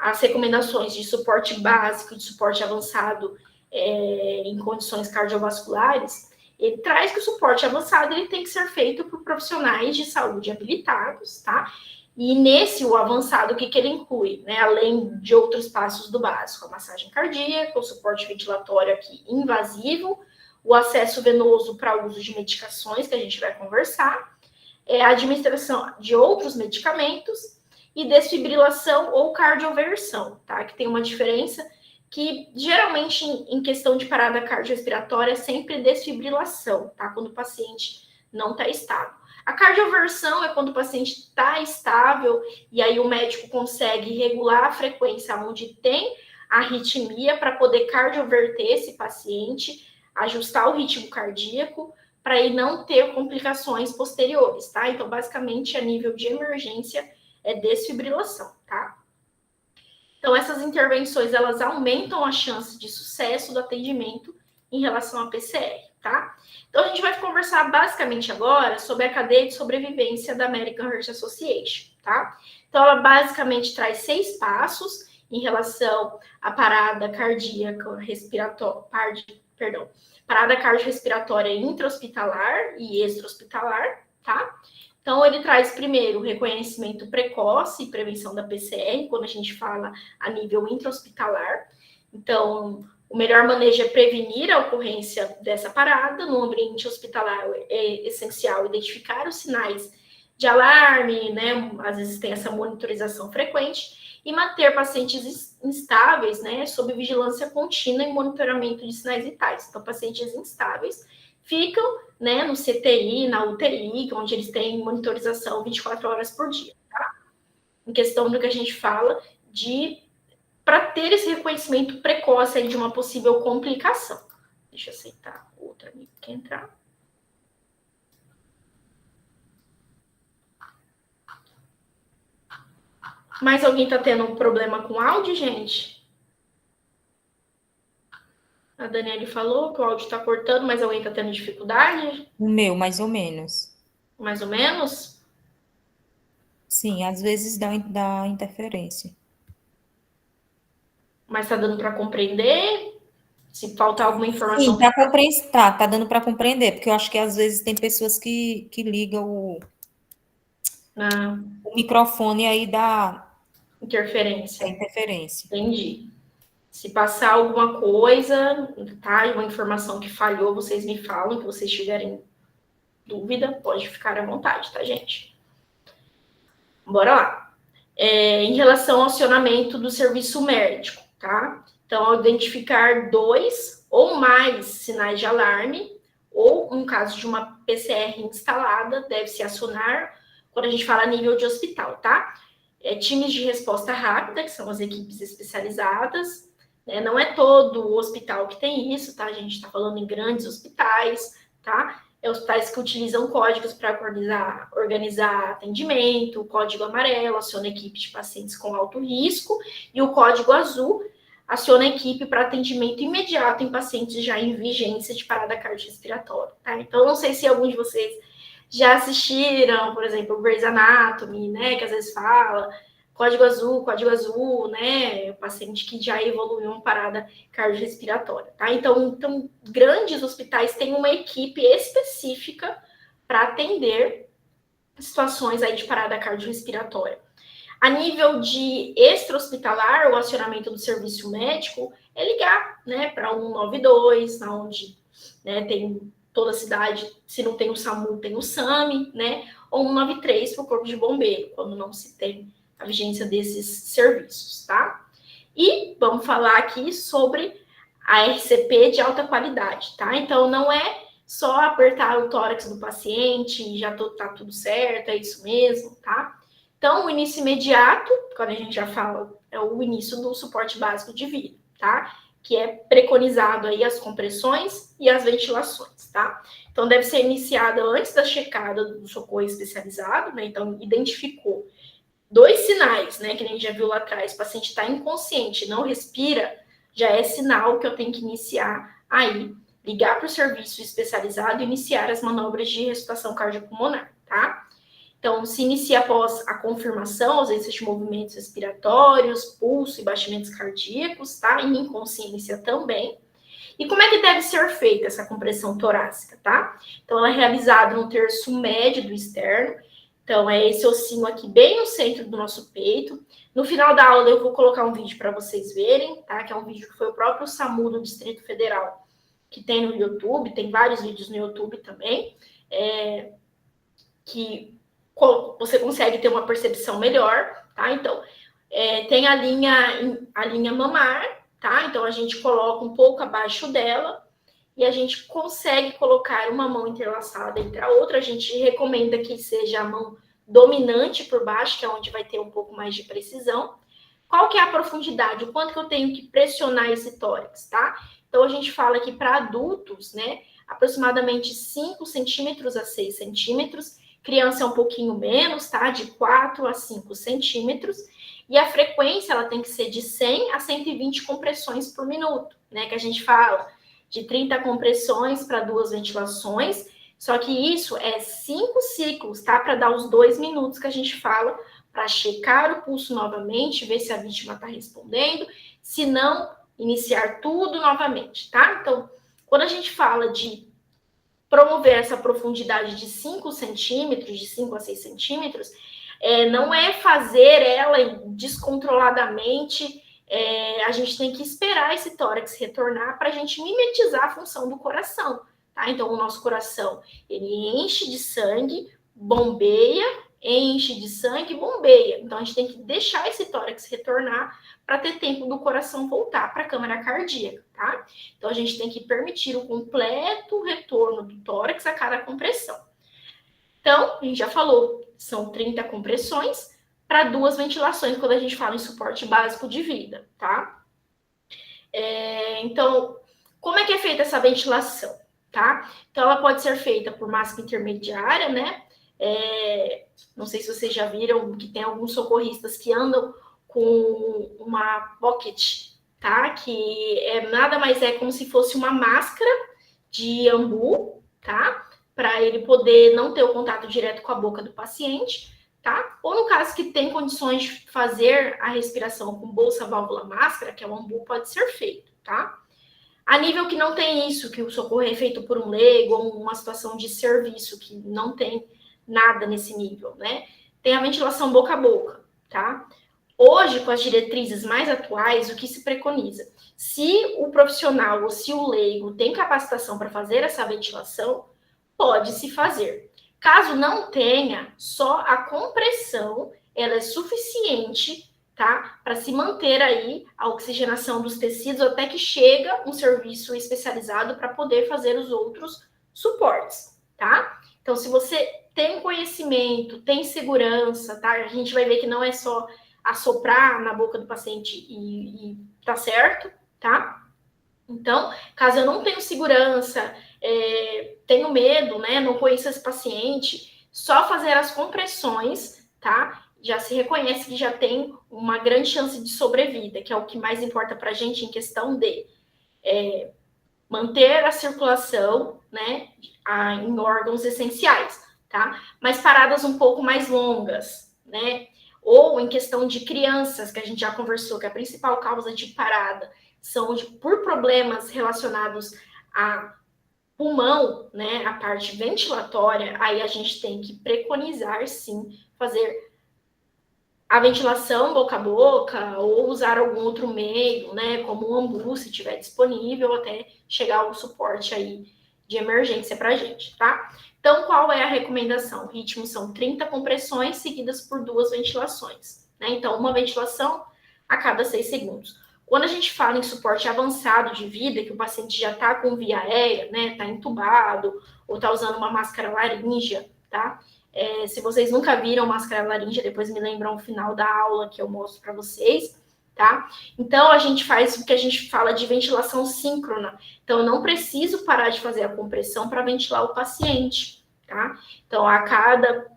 A: as recomendações de suporte básico, de suporte avançado em condições cardiovasculares, ele traz que o suporte avançado ele tem que ser feito por profissionais de saúde habilitados, tá? E nesse, o avançado, o que ele inclui? Né? Além de outros passos do básico, a massagem cardíaca, o suporte ventilatório aqui invasivo, o acesso venoso para uso de medicações, que a gente vai conversar, a administração de outros medicamentos e desfibrilação ou cardioversão, tá? Que tem uma diferença que, geralmente, em questão de parada cardiorrespiratória, é sempre desfibrilação, tá? Quando o paciente não está estável. A cardioversão é quando o paciente está estável e aí o médico consegue regular a frequência onde tem arritmia para poder cardioverter esse paciente, ajustar o ritmo cardíaco para ele não ter complicações posteriores, tá? Então, basicamente, a nível de emergência é desfibrilação, tá? Então, essas intervenções, elas aumentam a chance de sucesso do atendimento em relação à PCR, tá? Então, a gente vai conversar basicamente agora sobre a cadeia de sobrevivência da American Heart Association, tá? Então, ela basicamente traz 6 passos em relação à parada cardíaca respiratória, parada cardiorrespiratória intra-hospitalar e extra-hospitalar, tá? Então, ele traz primeiro o reconhecimento precoce e prevenção da PCR, quando a gente fala a nível intra-hospitalar. Então, o melhor manejo é prevenir a ocorrência dessa parada. No ambiente hospitalar é essencial identificar os sinais de alarme, né? Às vezes tem essa monitorização frequente, e manter pacientes instáveis, né? Sob vigilância contínua e monitoramento de sinais vitais. Então, pacientes instáveis ficam, né, no CTI, na UTI, onde eles têm monitorização 24 horas por dia, tá? Em questão do que a gente fala para ter esse reconhecimento precoce aí de uma possível complicação. Deixa eu aceitar o outro amigo que quer entrar. Mais alguém está tendo um problema com áudio, gente? A Daniele falou que o áudio está cortando, mas alguém está tendo dificuldade?
E: O meu, mais ou menos.
A: Mais ou menos?
E: Sim, às vezes dá interferência.
A: Mas está dando para compreender? Se faltar alguma informação...
E: Sim, para compreender, tá dando para compreender, porque eu acho que às vezes tem pessoas que ligam o microfone aí dá
A: interferência.
E: Interferência.
A: Entendi. Se passar alguma coisa, tá? Uma informação que falhou, vocês me falam, que vocês tiverem dúvida, pode ficar à vontade, tá, gente? Bora lá. Em relação ao acionamento do serviço médico, tá? Então, ao identificar 2 ou mais sinais de alarme, ou um caso de uma PCR instalada, deve-se acionar quando a gente fala a nível de hospital, tá? Times de resposta rápida, que são as equipes especializadas, né? Não é todo o hospital que tem isso, tá? A gente está falando em grandes hospitais, tá? Hospitais que utilizam códigos para organizar atendimento, o código amarelo aciona a equipe de pacientes com alto risco, e o código azul aciona a equipe para atendimento imediato em pacientes já em vigência de parada cardiorrespiratória, tá? Então, não sei se alguns de vocês já assistiram, por exemplo, Grey's Anatomy, né, que às vezes fala código azul, né, o paciente que já evoluiu uma parada cardiorrespiratória, tá? Então, grandes hospitais têm uma equipe específica para atender situações aí de parada cardiorrespiratória. A nível de extra-hospitalar, o acionamento do serviço médico é ligar, né, para 192, onde, né, tem toda a cidade, se não tem o SAMU, tem o SAMI, né, ou 193 para o Corpo de Bombeiro, quando não se tem a vigência desses serviços, tá? E vamos falar aqui sobre a RCP de alta qualidade, tá? Então, não é só apertar o tórax do paciente e já tá tudo certo, é isso mesmo, tá? Então, o início imediato, quando a gente já fala, é o início do suporte básico de vida, tá? Que é preconizado aí as compressões e as ventilações, tá? Então, deve ser iniciada antes da checada do socorro especializado, né? Então, identificou 2 sinais, né? Que a gente já viu lá atrás, o paciente está inconsciente, não respira, já é sinal que eu tenho que iniciar aí, ligar para o serviço especializado e iniciar as manobras de ressuscitação cardiopulmonar, tá? Então, se inicia após a confirmação, ausência de movimentos respiratórios, pulso e batimentos cardíacos, tá? Em inconsciência também. E como é que deve ser feita essa compressão torácica, tá? Então, ela é realizada no terço médio do externo. Então, é esse ossinho aqui bem no centro do nosso peito. No final da aula, eu vou colocar um vídeo para vocês verem, tá? Que é um vídeo que foi o próprio SAMU do Distrito Federal, que tem no YouTube, tem vários vídeos no YouTube também, que você consegue ter uma percepção melhor, tá? Então, tem a linha mamar, tá? Então, a gente coloca um pouco abaixo dela e a gente consegue colocar uma mão entrelaçada entre a outra. A gente recomenda que seja a mão dominante por baixo, que é onde vai ter um pouco mais de precisão. Qual que é a profundidade? O quanto que eu tenho que pressionar esse tórax, tá? Então, a gente fala que para adultos, né, aproximadamente 5 centímetros a 6 centímetros. Criança é um pouquinho menos, tá? De 4 a 5 centímetros. E a frequência, ela tem que ser de 100 a 120 compressões por minuto, né? Que a gente fala de 30 compressões para 2 ventilações. Só que isso é 5 ciclos, tá? Para dar os 2 minutos que a gente fala, para checar o pulso novamente, ver se a vítima está respondendo. Se não, iniciar tudo novamente, tá? Então, quando a gente fala de promover essa profundidade de 5 centímetros, de 5 a 6 centímetros, não é fazer ela descontroladamente, a gente tem que esperar esse tórax retornar para a gente mimetizar a função do coração, tá? Então, o nosso coração, ele enche de sangue, bombeia, enche de sangue, bombeia. Então, a gente tem que deixar esse tórax retornar para ter tempo do coração voltar para a câmara cardíaca, tá? Então, a gente tem que permitir o completo retorno do tórax a cada compressão. Então, a gente já falou, são 30 compressões para 2 ventilações, quando a gente fala em suporte básico de vida, tá? Então, como é que é feita essa ventilação, tá? Então, ela pode ser feita por máscara intermediária, né? Não sei se vocês já viram que tem alguns socorristas que andam com uma pocket, tá? Que nada mais é como se fosse uma máscara de ambu, tá? Para ele poder não ter o contato direto com a boca do paciente, tá? Ou no caso que tem condições de fazer a respiração com bolsa, válvula, máscara, que é o ambu, pode ser feito, tá? A nível que não tem isso, que o socorro é feito por um leigo ou uma situação de serviço que não tem nada nesse nível, né? Tem a ventilação boca a boca, tá? Hoje, com as diretrizes mais atuais, o que se preconiza? Se o profissional ou se o leigo tem capacitação para fazer essa ventilação, pode-se fazer. Caso não tenha, só a compressão, ela é suficiente, tá? Para se manter aí a oxigenação dos tecidos até que chega um serviço especializado para poder fazer os outros suportes, tá? Então, se você tem conhecimento, tem segurança, tá? A gente vai ver que não é só assoprar na boca do paciente e tá certo, tá? Então, caso eu não tenha segurança, tenho medo, né? Não conheço esse paciente, só fazer as compressões, tá? Já se reconhece que já tem uma grande chance de sobrevida, que é o que mais importa pra gente em questão de manter a circulação, né? Em órgãos essenciais, tá? Mas paradas um pouco mais longas, né? Ou em questão de crianças, que a gente já conversou, que a principal causa de parada são por problemas relacionados a pulmão, né, a parte ventilatória, aí a gente tem que preconizar, sim, fazer a ventilação boca a boca ou usar algum outro meio, né, como o ambu, se tiver disponível, até chegar ao suporte aí de emergência para a gente, tá? Então, qual é a recomendação? O ritmo são 30 compressões seguidas por 2 ventilações, né? Então, uma ventilação a cada 6 segundos. Quando a gente fala em suporte avançado de vida, que o paciente já está com via aérea, né, está entubado, ou está usando uma máscara laríngea, tá? Se vocês nunca viram máscara laríngea, depois me lembram o final da aula que eu mostro para vocês, tá? Então, a gente faz o que a gente fala de ventilação síncrona. Então, eu não preciso parar de fazer a compressão para ventilar o paciente, tá? Então, a cada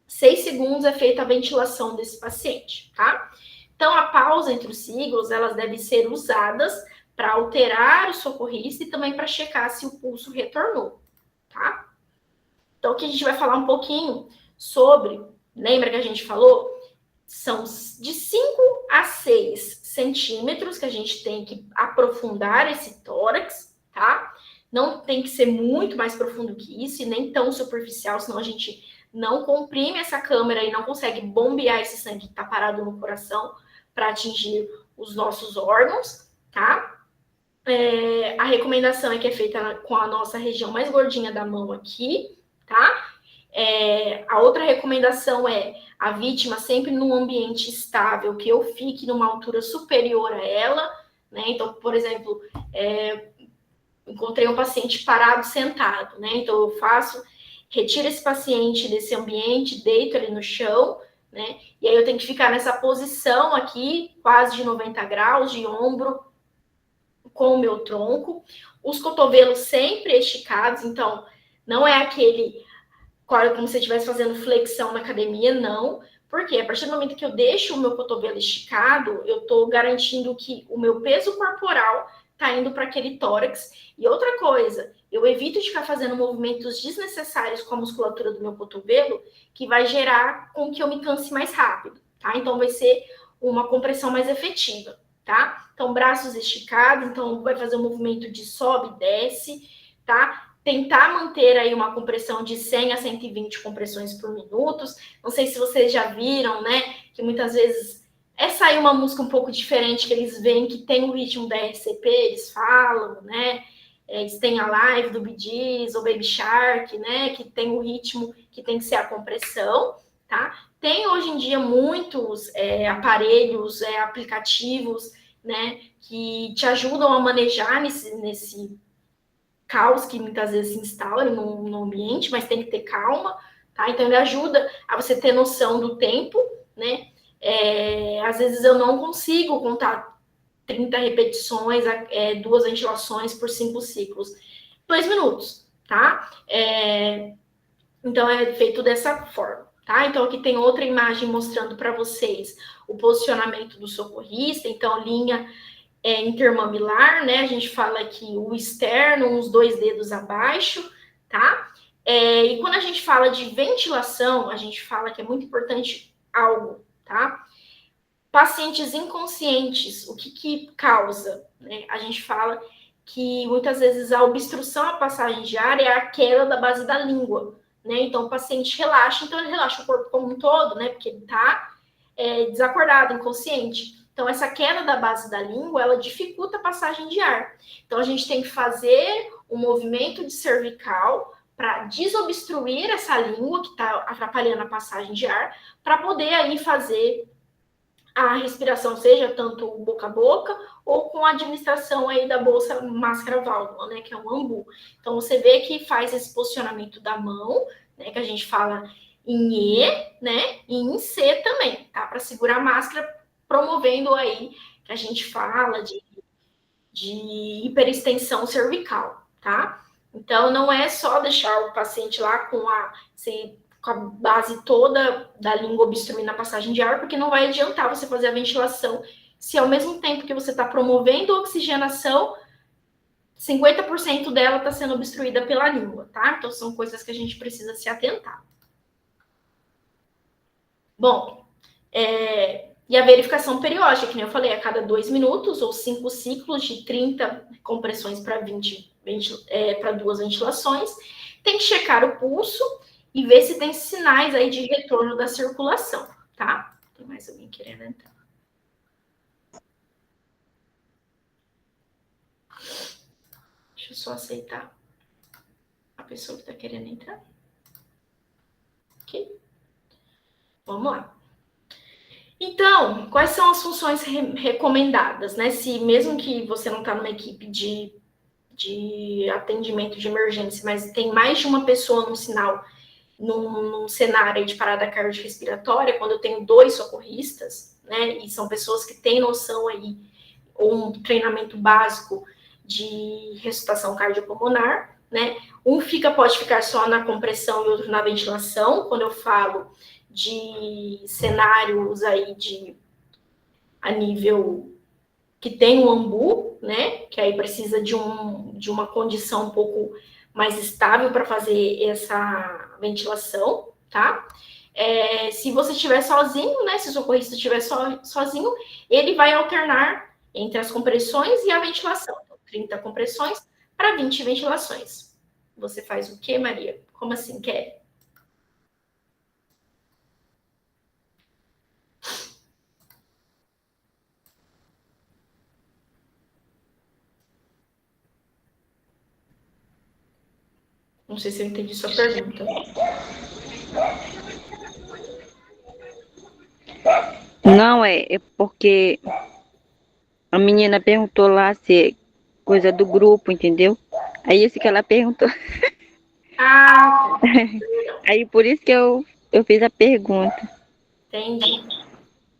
A: 6 segundos é feita a ventilação desse paciente, tá? Então, a pausa entre os ciclos, elas devem ser usadas para alterar o socorrista e também para checar se o pulso retornou, tá? Então, aqui a gente vai falar um pouquinho lembra que a gente falou? São de 5 a 6 centímetros que a gente tem que aprofundar esse tórax, tá? Não tem que ser muito mais profundo que isso e nem tão superficial, senão a gente não comprime essa câmera e não consegue bombear esse sangue que está parado no coração para atingir os nossos órgãos, tá? A recomendação é que é feita com a nossa região mais gordinha da mão aqui, tá? A outra recomendação é a vítima sempre num ambiente estável, que eu fique numa altura superior a ela, né? Então, por exemplo, encontrei um paciente parado, sentado, né? Então, eu retiro esse paciente desse ambiente, deito ele no chão, né? E aí eu tenho que ficar nessa posição aqui, quase de 90 graus, de ombro com o meu tronco, os cotovelos sempre esticados, então não é aquele como se eu estivesse fazendo flexão na academia, não, porque a partir do momento que eu deixo o meu cotovelo esticado, eu estou garantindo que o meu peso corporal está indo para aquele tórax. E outra coisa, eu evito de ficar fazendo movimentos desnecessários com a musculatura do meu cotovelo, que vai gerar com que eu me canse mais rápido, tá? Então vai ser uma compressão mais efetiva, tá? Então, braços esticados, então vai fazer um movimento de sobe e desce, tá? Tentar manter aí uma compressão de 100 a 120 compressões por minuto. Não sei se vocês já viram, né? Que muitas vezes sair uma música um pouco diferente, que eles veem que tem o ritmo da RCP, eles falam, né? Eles têm a live do Bee Gees ou Baby Shark, né? Que tem o ritmo que tem que ser a compressão, tá? Tem hoje em dia muitos aparelhos, aplicativos, né? Que te ajudam a manejar nesse caos que muitas vezes se instala no ambiente, mas tem que ter calma, tá? Então, ele ajuda a você ter noção do tempo, né? Às vezes eu não consigo contar 30 repetições, 2 ventilações por 5 ciclos. 2 minutos, tá? Então, é feito dessa forma, tá? Então, aqui tem outra imagem mostrando para vocês o posicionamento do socorrista. Então, linha intermamilar, né? A gente fala aqui o externo, uns 2 dedos abaixo, tá? E quando a gente fala de ventilação, a gente fala que é muito importante algo, tá? Pacientes inconscientes, o que causa, né? A gente fala que muitas vezes a obstrução à passagem de ar é a queda da base da língua, né? Então o paciente relaxa, então ele relaxa o corpo como um todo, né? Porque ele tá desacordado, inconsciente. Então, essa queda da base da língua, ela dificulta a passagem de ar. Então, a gente tem que fazer um movimento de cervical para desobstruir essa língua que está atrapalhando a passagem de ar, para poder aí fazer a respiração, seja tanto boca a boca ou com a administração aí da bolsa máscara válvula, né, que é um ambu. Então, você vê que faz esse posicionamento da mão, né, que a gente fala em E, né, e em C também, tá, para segurar a máscara, promovendo aí, que a gente fala de hiperextensão cervical, tá? Então, não é só deixar o paciente lá com a base toda da língua obstruindo a passagem de ar, porque não vai adiantar você fazer a ventilação se ao mesmo tempo que você está promovendo a oxigenação, 50% dela está sendo obstruída pela língua, tá? Então, são coisas que a gente precisa se atentar. Bom, e a verificação periódica, que nem eu falei, a cada 2 minutos ou 5 ciclos de 30 compressões para 2 ventilações. Tem que checar o pulso e ver se tem sinais aí de retorno da circulação, tá? Tem mais alguém querendo entrar? Deixa eu só aceitar a pessoa que está querendo entrar. Ok? Vamos lá. Então, quais são as funções recomendadas, né? Se mesmo que você não está numa equipe de atendimento de emergência, mas tem mais de uma pessoa num cenário de parada cardiorrespiratória, quando eu tenho 2 socorristas, né? E são pessoas que têm noção aí, ou um treinamento básico de ressuscitação cardiopulmonar, né? Um pode ficar só na compressão e outro na ventilação. Quando eu falo de cenários aí a nível que tem um ambu, né? Que aí precisa de uma condição um pouco mais estável para fazer essa ventilação, tá? Se você estiver sozinho, né? Se o socorrista estiver sozinho, ele vai alternar entre as compressões e a ventilação. Então, 30 compressões para 20 ventilações. Você faz o quê, Maria? Como assim, Kelly? Não sei se eu entendi sua pergunta.
F: Não, é porque a menina perguntou lá se é coisa do grupo, entendeu? Aí esse que ela perguntou.
A: Ah,
F: Aí por isso que eu fiz a pergunta.
A: entendi.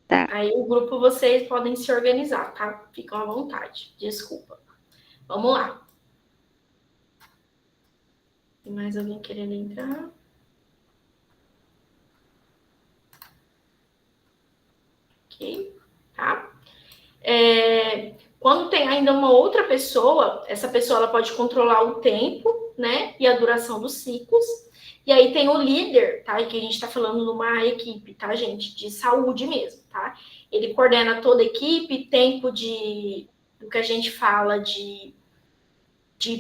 F: Tá.
A: Aí o grupo vocês podem se organizar, tá? Ficam à vontade. Desculpa. Vamos lá. Tem mais alguém querendo entrar? Ok, tá? Quando tem ainda uma outra pessoa, essa pessoa ela pode controlar o tempo, né? E a duração dos ciclos. E aí tem o líder, tá? E que a gente está falando numa equipe, tá, gente? De saúde mesmo, tá? Ele coordena toda a equipe, tempo do que a gente fala de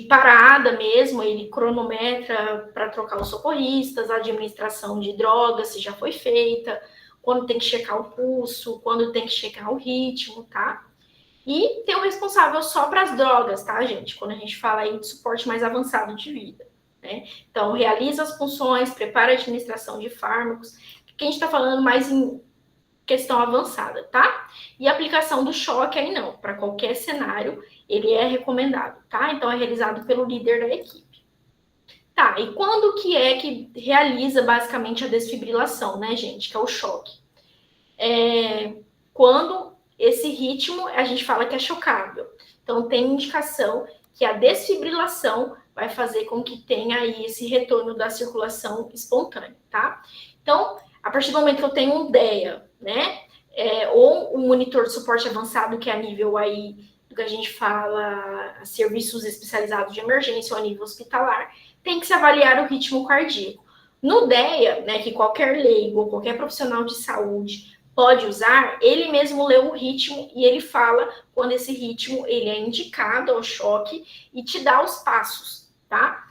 A: parada mesmo, ele cronometra para trocar os socorristas, a administração de drogas, se já foi feita, quando tem que checar o pulso, quando tem que checar o ritmo, tá? E tem um responsável só para as drogas, tá, gente? Quando a gente fala aí de suporte mais avançado de vida, né? Então, realiza as funções, prepara a administração de fármacos, que a gente está falando mais em questão avançada, tá? E a aplicação do choque aí não, para qualquer cenário, ele é recomendado, tá? Então, é realizado pelo líder da equipe. Tá, e quando que é que realiza basicamente a desfibrilação, né, gente? Que é o choque. Quando esse ritmo, a gente fala que é chocável. Então, tem indicação que a desfibrilação vai fazer com que tenha aí esse retorno da circulação espontânea, tá? Então, a partir do momento que eu tenho um DEA, né, ou um monitor de suporte avançado, que é a nível aí do que a gente fala, serviços especializados de emergência ou a nível hospitalar, tem que se avaliar o ritmo cardíaco. No DEA, né, que qualquer leigo ou qualquer profissional de saúde pode usar, ele mesmo lê o ritmo e ele fala quando esse ritmo ele é indicado ao choque e te dá os passos, tá?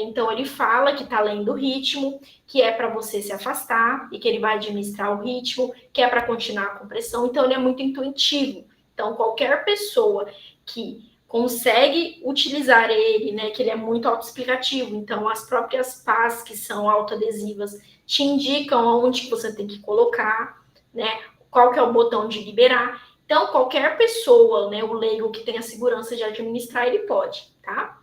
A: Então ele fala que tá lendo o ritmo, que é para você se afastar e que ele vai administrar o ritmo, que é para continuar a compressão. Então ele é muito intuitivo. Então qualquer pessoa que consegue utilizar ele, né, que ele é muito autoexplicativo. Então as próprias pás que são autoadesivas te indicam onde que você tem que colocar, né? Qual que é o botão de liberar. Então, qualquer pessoa, né, o leigo que tenha segurança de administrar, ele pode, tá?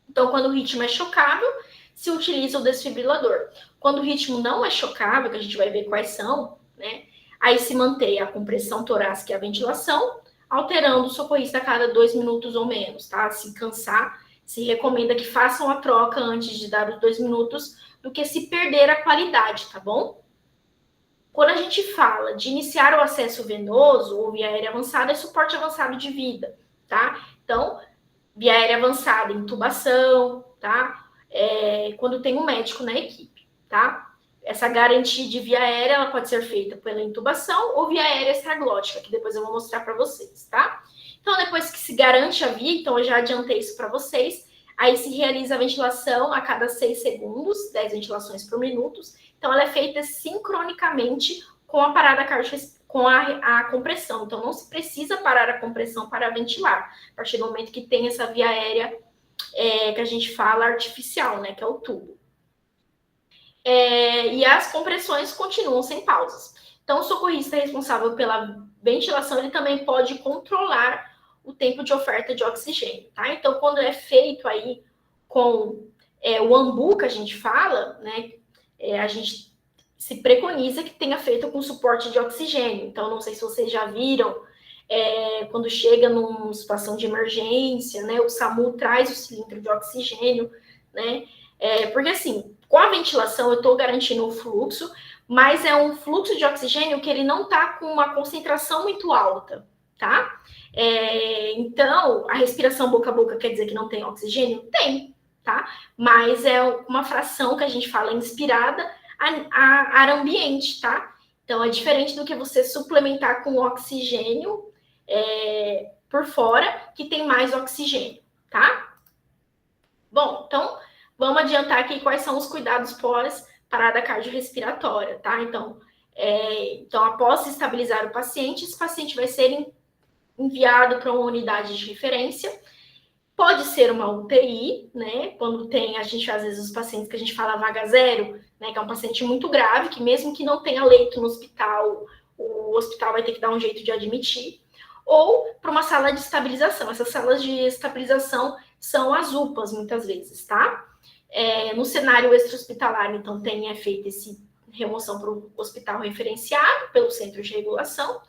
A: Então, quando o ritmo é chocável, se utiliza o desfibrilador. Quando o ritmo não é chocável, que a gente vai ver quais são, né? Aí se mantém a compressão torácica e a ventilação, alterando o socorrista a cada 2 minutos ou menos, tá? Se cansar, se recomenda que façam a troca antes de dar os 2 minutos, do que se perder a qualidade, tá bom? Quando a gente fala de iniciar o acesso venoso ou via aérea avançada, é suporte avançado de vida, tá? Então, via aérea avançada, intubação, tá? Quando tem um médico na equipe, tá? Essa garantia de via aérea, ela pode ser feita pela intubação ou via aérea extraglótica, que depois eu vou mostrar para vocês, tá? Então, depois que se garante a via, então eu já adiantei isso para vocês, aí se realiza a ventilação a cada 6 segundos, 10 ventilações por minuto. Então, ela é feita sincronicamente com a parada cardiorrespiratória, com a compressão. Então, não se precisa parar a compressão para ventilar, a partir do momento que tem essa via aérea que a gente fala artificial, né, que é o tubo. E as compressões continuam sem pausas. Então, o socorrista responsável pela ventilação, ele também pode controlar o tempo de oferta de oxigênio, tá? Então, quando é feito aí com o AMBU, que a gente fala, né, a gente se preconiza que tenha feito com suporte de oxigênio. Então, não sei se vocês já viram, quando chega numa situação de emergência, né, o SAMU traz o cilindro de oxigênio, né, porque assim, com a ventilação eu estou garantindo o fluxo, mas é um fluxo de oxigênio que ele não está com uma concentração muito alta, tá? Então, a respiração boca a boca quer dizer que não tem oxigênio? Tem, tá? Mas é uma fração que a gente fala inspirada ar ambiente, tá? Então, é diferente do que você suplementar com oxigênio por fora, que tem mais oxigênio, tá? Bom, então, vamos adiantar aqui quais são os cuidados pós parada cardiorrespiratória, tá? Então, após estabilizar o paciente, esse paciente vai ser enviado para uma unidade de referência. Pode ser uma UTI, né? Quando tem, a gente, às vezes, os pacientes que a gente fala vaga zero, né? Que é um paciente muito grave, que mesmo que não tenha leito no hospital, o hospital vai ter que dar um jeito de admitir. Ou para uma sala de estabilização. Essas salas de estabilização são as UPAs, muitas vezes, tá? No cenário extra-hospitalar, então, é feita essa remoção para o hospital referenciado pelo centro de regulação.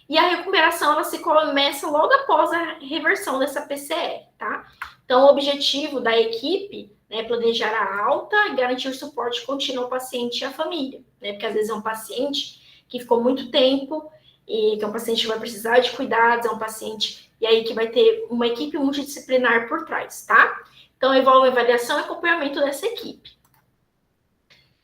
A: E a recuperação, ela se começa logo após a reversão dessa PCR, tá? Então, o objetivo da equipe, né, é planejar a alta e garantir suporte contínuo ao paciente e à família, né? Porque às vezes é um paciente que ficou muito tempo e que é um paciente que vai precisar de cuidados, é um paciente, e aí que vai ter uma equipe multidisciplinar por trás, tá? Então, envolve avaliação e acompanhamento dessa equipe.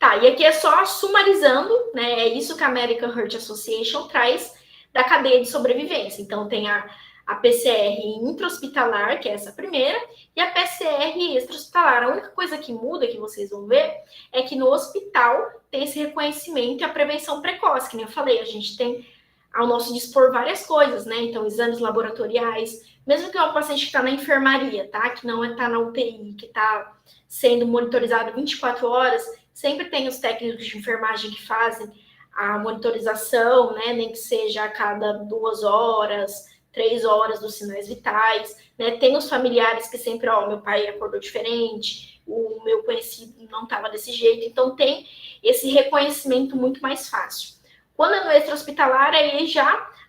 A: Tá, e aqui é só sumarizando, né? É isso que a American Heart Association traz da cadeia de sobrevivência. Então, tem a PCR intra-hospitalar, que é essa primeira, e a PCR extra-hospitalar. A única coisa que muda, que vocês vão ver, é que no hospital tem esse reconhecimento e a prevenção precoce, que nem eu falei, a gente tem ao nosso dispor várias coisas, né? Então, exames laboratoriais, mesmo que é um paciente que está na enfermaria, tá? Que não está na UTI, que está sendo monitorizado 24 horas, sempre tem os técnicos de enfermagem que fazem a monitorização, né, nem que seja a cada 2 horas, 3 horas dos sinais vitais, né, tem os familiares que sempre, meu pai acordou diferente, o meu conhecido não estava desse jeito, então tem esse reconhecimento muito mais fácil. Quando é no extra-hospitalar, aí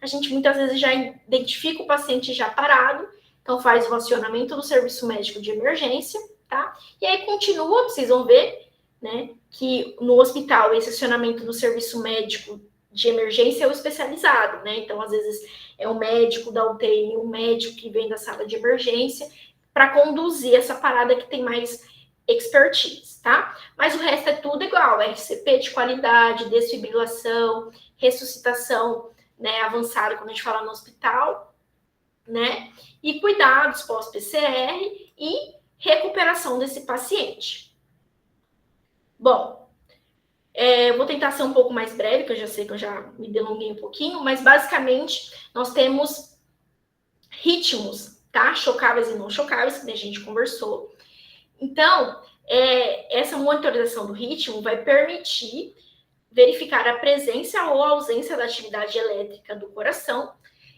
A: a gente muitas vezes já identifica o paciente já parado, então faz o acionamento do serviço médico de emergência, tá? E aí continua, vocês vão ver, né, que no hospital esse acionamento do serviço médico de emergência é o especializado, né? Então, às vezes, é o médico da UTI, um médico que vem da sala de emergência para conduzir essa parada que tem mais expertise, tá? Mas o resto é tudo igual, RCP de qualidade, desfibrilação, ressuscitação, né, avançada, quando a gente fala no hospital, né? E cuidados pós-PCR e recuperação desse paciente. Bom, eu vou tentar ser um pouco mais breve, que eu já sei que eu já me delonguei um pouquinho, mas basicamente nós temos ritmos, tá? Chocáveis e não chocáveis, que a gente conversou. Então, essa monitorização do ritmo vai permitir verificar a presença ou a ausência da atividade elétrica do coração.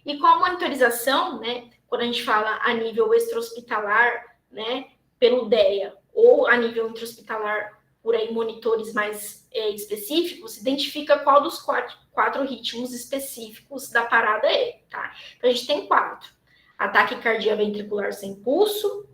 A: E com a monitorização, né, quando a gente fala a nível extra-hospitalar, né, pelo DEA, ou a nível intra-hospitalar, por aí monitores mais específicos, identifica qual dos quatro ritmos específicos da parada tá? Então, a gente tem 4. Ataque cardíaco ventricular sem pulso,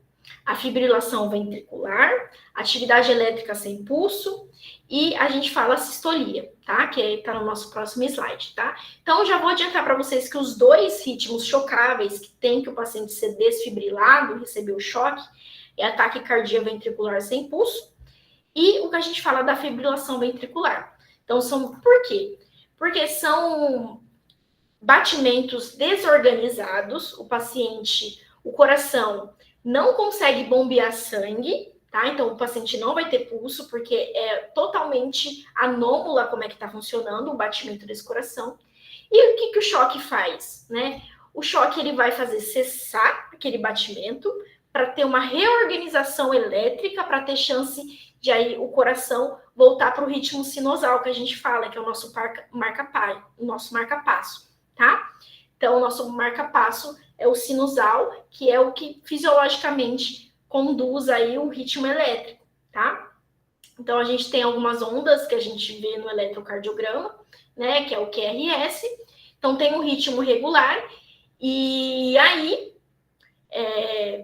A: a fibrilação ventricular, atividade elétrica sem pulso, e a gente fala sistolia, tá? Que está no nosso próximo slide, tá? Então, já vou adiantar para vocês que os 2 ritmos chocáveis que tem que o paciente ser desfibrilado, receber o choque, é ataque cardíaco ventricular sem pulso, e o que a gente fala da fibrilação ventricular. Então, por quê? Porque são batimentos desorganizados, o coração não consegue bombear sangue, tá? Então, o paciente não vai ter pulso, porque é totalmente anômala como é que está funcionando o batimento desse coração. E o que o choque faz, né? O choque, ele vai fazer cessar aquele batimento para ter uma reorganização elétrica, para ter chance de aí o coração voltar para o ritmo sinosal que a gente fala, que é o nosso marca-passo, tá? Então, o nosso marca-passo é o sinusal, que é o que fisiologicamente conduz aí o ritmo elétrico, tá? Então, a gente tem algumas ondas que a gente vê no eletrocardiograma, né, que é o QRS. Então, tem um ritmo regular e aí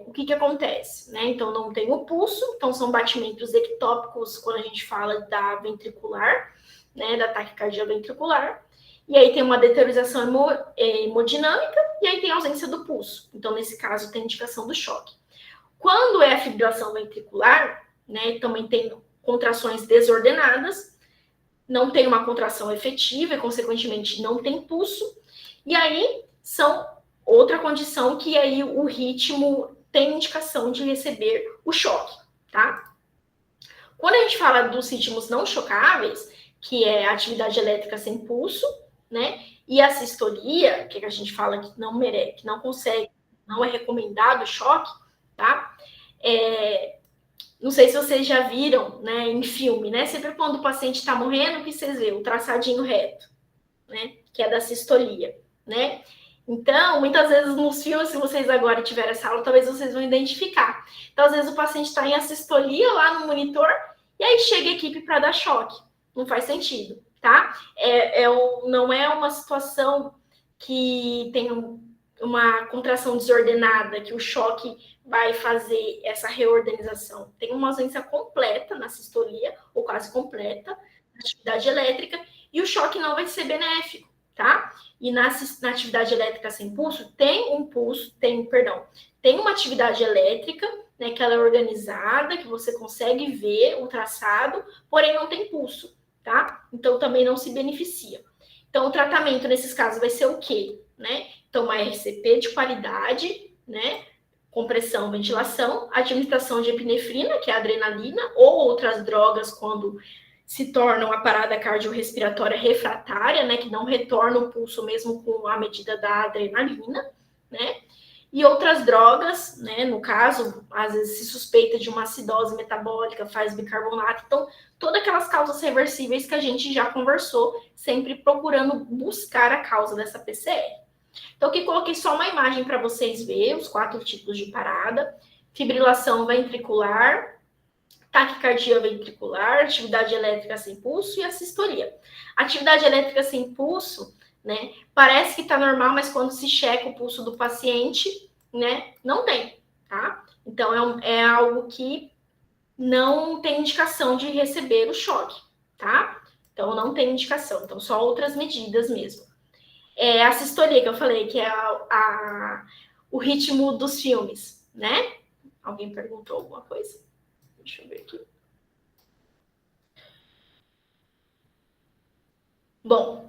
A: o que acontece, né? Então, não tem o pulso, então são batimentos ectópicos quando a gente fala da ventricular, né, da taquicardia ventricular, e aí tem uma deteriorização hemodinâmica, e aí tem a ausência do pulso. Então, nesse caso, tem indicação do choque. Quando é a fibrilação ventricular, né, também tem contrações desordenadas, não tem uma contração efetiva e, consequentemente, não tem pulso. E aí, são outra condição que aí o ritmo tem indicação de receber o choque, tá? Quando a gente fala dos ritmos não chocáveis, que é a atividade elétrica sem pulso, né? E a sistolia, que a gente fala que não merece, que não consegue, não é recomendado o choque, tá? Não sei se vocês já viram, né, em filme, né? Sempre quando o paciente está morrendo, o que vocês vê? O traçadinho reto, né? Que é da sistolia, né? Então, muitas vezes nos filmes, se vocês agora tiverem essa aula, talvez vocês vão identificar. Então, às vezes o paciente está em assistolia lá no monitor, e aí chega a equipe para dar choque. Não faz sentido, tá? Não é uma situação que tem uma contração desordenada, que o choque vai fazer essa reorganização. Tem uma ausência completa na sistolia, ou quase completa, na atividade elétrica, e o choque não vai ser benéfico, tá? E na atividade elétrica sem pulso, tem uma atividade elétrica, né, que ela é organizada, que você consegue ver o traçado, porém não tem pulso, tá? Então também não se beneficia. Então o tratamento nesses casos vai ser o quê? Né? Então uma RCP de qualidade, né? Compressão, ventilação, administração de epinefrina, que é a adrenalina, ou outras drogas quando se tornam a parada cardiorrespiratória refratária, né? Que não retorna o pulso mesmo com a medida da adrenalina, né? E outras drogas, né? No caso, às vezes se suspeita de uma acidose metabólica, faz bicarbonato. Então, todas aquelas causas reversíveis que a gente já conversou, sempre procurando buscar a causa dessa PCR. Então, aqui coloquei só uma imagem para vocês verem os 4 tipos de parada: fibrilação ventricular, taquicardia ventricular, atividade elétrica sem pulso e a sistolia. Atividade elétrica sem pulso, né? Parece que está normal, mas quando se checa o pulso do paciente, né? Não tem, tá? Então, é algo que não tem indicação de receber o choque, tá? Então, não tem indicação. Então, só outras medidas mesmo. A sistolia, que eu falei, que é o ritmo dos filmes, né? Alguém perguntou alguma coisa? Deixa eu ver aqui. Bom,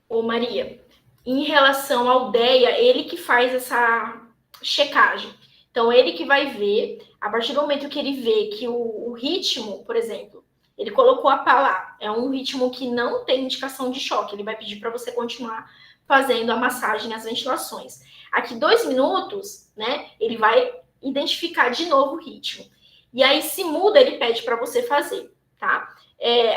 A: ô Maria, em relação ao DEA, ele que faz essa checagem. Então, ele que vai ver, a partir do momento que ele vê que o ritmo, por exemplo, ele colocou a pá lá, é um ritmo que não tem indicação de choque, ele vai pedir para você continuar fazendo a massagem e as ventilações. Aqui 2 minutos, né, ele vai identificar de novo o ritmo. E aí, se muda, ele pede para você fazer, tá?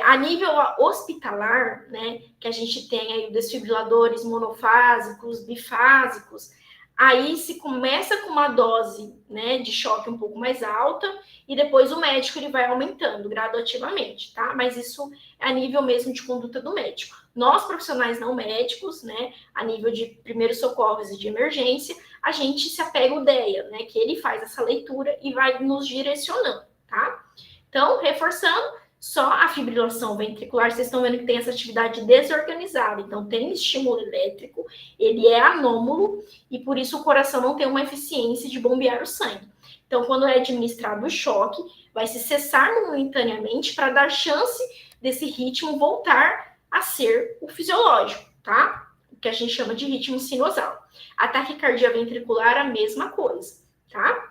A: A nível hospitalar, né, que a gente tem aí os desfibriladores monofásicos, bifásicos, aí se começa com uma dose, né, de choque um pouco mais alta e depois o médico ele vai aumentando gradativamente, tá? Mas isso é a nível mesmo de conduta do médico. Nós, profissionais não médicos, né, a nível de primeiros socorros e de emergência, a gente se apega ao DEA, né, que ele faz essa leitura e vai nos direcionando, tá? Então, reforçando, só a fibrilação ventricular, vocês estão vendo que tem essa atividade desorganizada, então tem estímulo elétrico, ele é anômalo e por isso o coração não tem uma eficiência de bombear o sangue. Então, quando é administrado o choque, vai se cessar momentaneamente para dar chance desse ritmo voltar a ser o fisiológico, tá? O que a gente chama de ritmo sinusal. A taquicardia ventricular, a mesma coisa, tá?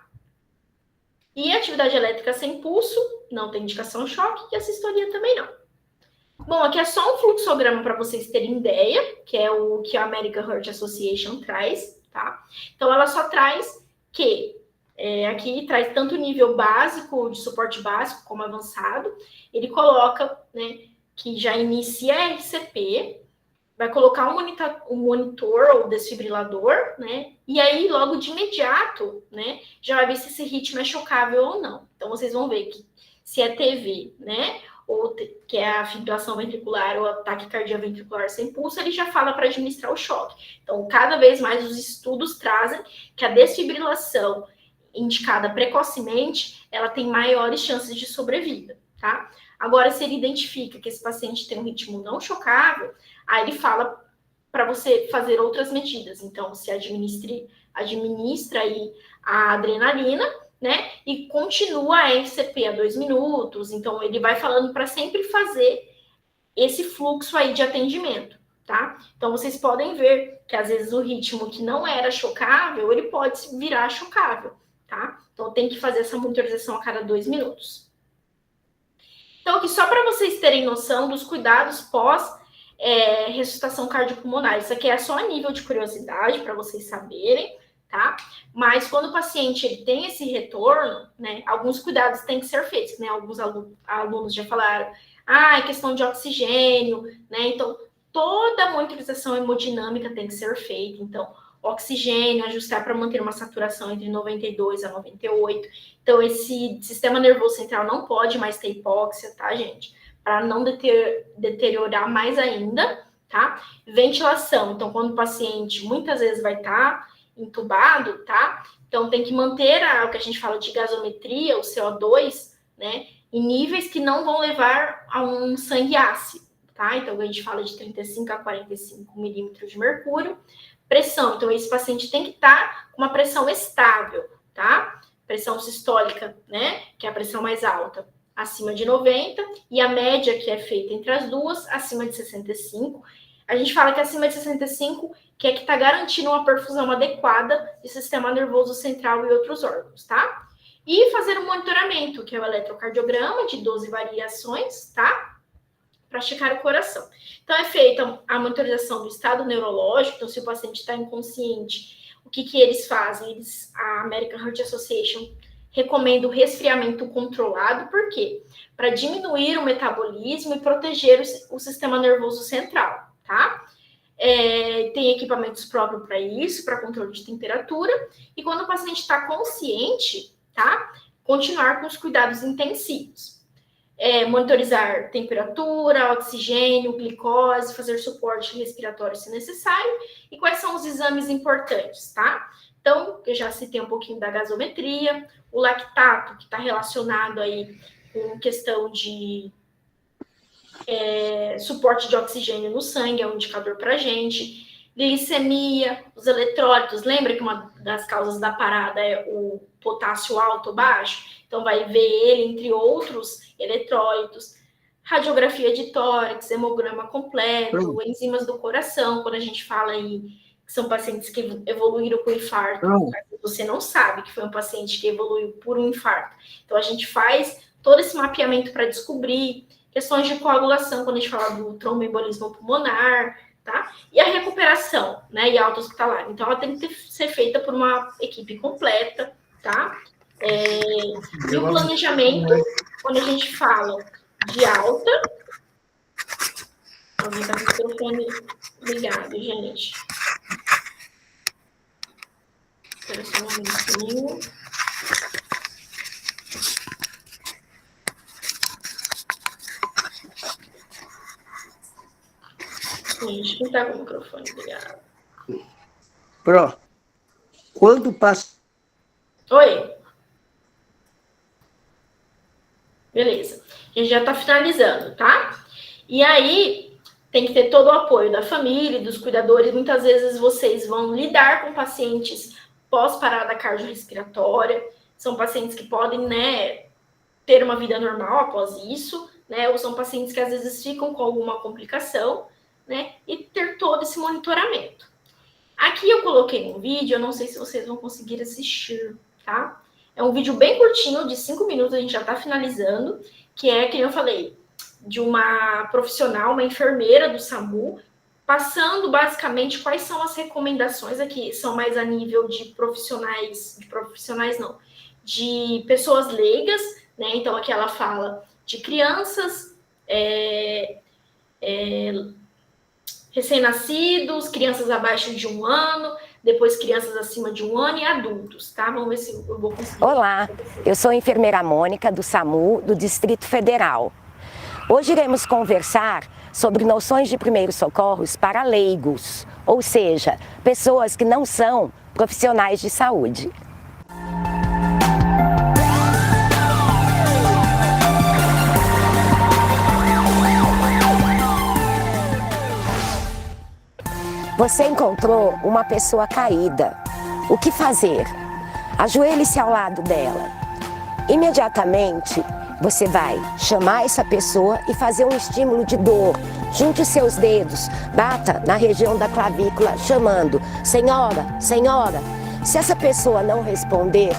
A: E a atividade elétrica sem pulso, não tem indicação de choque, e a sistolia também não. Bom, aqui é só um fluxograma para vocês terem ideia, que é o que a American Heart Association traz, tá? Então, ela só traz que, aqui traz tanto o nível básico, de suporte básico, como avançado. Ele coloca, né, que já inicia a RCP, vai colocar um monitor ou desfibrilador, né? E aí, logo de imediato, né, já vai ver se esse ritmo é chocável ou não. Então, vocês vão ver que se é TV, né, ou que é a fibrilação ventricular ou a taquicardia ventricular sem pulso, ele já fala para administrar o choque. Então, cada vez mais os estudos trazem que a desfibrilação indicada precocemente, ela tem maiores chances de sobrevida, tá? Agora, se ele identifica que esse paciente tem um ritmo não chocável, aí ele fala para você fazer outras medidas. Então, se administra aí a adrenalina, né? E continua a RCP a 2 minutos. Então, ele vai falando para sempre fazer esse fluxo aí de atendimento, tá? Então, vocês podem ver que, às vezes, o ritmo que não era chocável, ele pode virar chocável, tá? Então, tem que fazer essa monitorização a cada 2 minutos. Então, aqui, só para vocês terem noção dos cuidados pós ressuscitação cardiopulmonar. Isso aqui é só a nível de curiosidade, para vocês saberem, tá? Mas quando o paciente ele tem esse retorno, né, alguns cuidados têm que ser feitos, né? Alguns alunos já falaram, é questão de oxigênio, né? Então, toda a monitorização hemodinâmica tem que ser feita. Então, oxigênio, ajustar para manter uma saturação entre 92 a 98. Então, esse sistema nervoso central não pode mais ter hipóxia, tá, gente? Para não deteriorar mais ainda, tá? Ventilação. Então, quando o paciente muitas vezes vai estar entubado, tá? Então, tem que manter o que a gente fala de gasometria, o CO2, né? Em níveis que não vão levar a um sangue ácido, tá? Então, a gente fala de 35 a 45 milímetros de mercúrio. Pressão. Então, esse paciente tem que estar com uma pressão estável, tá? Pressão sistólica, né? Que é a pressão mais alta, acima de 90, e a média que é feita entre as duas, acima de 65. A gente fala que acima de 65, que é que está garantindo uma perfusão adequada de sistema nervoso central e outros órgãos, tá? E fazer um monitoramento, que é o eletrocardiograma, de 12 variações, tá? Para checar o coração. Então, é feita a monitorização do estado neurológico. Então, se o paciente está inconsciente, o que eles fazem? A American Heart Association recomenda o resfriamento controlado. Por quê? Para diminuir o metabolismo e proteger o sistema nervoso central, tá? Tem equipamentos próprios para isso, para controle de temperatura. E quando o paciente está consciente, tá? Continuar com os cuidados intensivos. Monitorizar temperatura, oxigênio, glicose, fazer suporte respiratório se necessário. E quais são os exames importantes, tá? Então, eu já citei um pouquinho da gasometria, o lactato, que está relacionado aí com questão de suporte de oxigênio no sangue, é um indicador para a gente. Glicemia, os eletrólitos, lembra que uma das causas da parada é o potássio alto ou baixo? Então, vai ver ele, entre outros eletrólitos. Radiografia de tórax, hemograma completo, enzimas do coração, quando a gente fala aí que são pacientes que evoluíram com infarto, você não sabe que foi um paciente que evoluiu por um infarto. Então, a gente faz todo esse mapeamento para descobrir questões de coagulação, quando a gente fala do tromboembolismo pulmonar, tá? E a recuperação, né, e alta hospitalar. Então, ela tem que ser feita por uma equipe completa, tá? E o planejamento, quando a gente fala de alta... Vou botar o microfone ligado, gente. Espera só um minutinho. Gente, quem tá com o microfone ligado?
G: Quando passa...
A: Oi. Beleza. A gente já tá finalizando, tá? E aí, tem que ter todo o apoio da família, dos cuidadores. Muitas vezes vocês vão lidar com pacientes pós-parada cardiorrespiratória. São pacientes que podem, né, ter uma vida normal após isso, né? Ou são pacientes que às vezes ficam com alguma complicação, né? E ter todo esse monitoramento. Aqui eu coloquei um vídeo, eu não sei se vocês vão conseguir assistir, tá? É um vídeo bem curtinho, de 5 minutos, a gente já tá finalizando, que é, que eu falei, de uma profissional, uma enfermeira do SAMU, passando basicamente quais são as recomendações aqui, são mais a nível de profissionais não, de pessoas leigas, né? Então aqui ela fala de crianças, recém-nascidos, crianças abaixo de 1 ano, depois crianças acima de 1 ano e adultos, tá? Vamos ver se eu vou conseguir.
H: Olá, eu sou a enfermeira Mônica do SAMU, do Distrito Federal. Hoje iremos conversar sobre noções de primeiros socorros para leigos, ou seja, pessoas que não são profissionais de saúde. Você encontrou uma pessoa caída. O que fazer? Ajoelhe-se ao lado dela. Imediatamente, você vai chamar essa pessoa e fazer um estímulo de dor. Junte os seus dedos, bata na região da clavícula, chamando: senhora, senhora. Se essa pessoa não responder,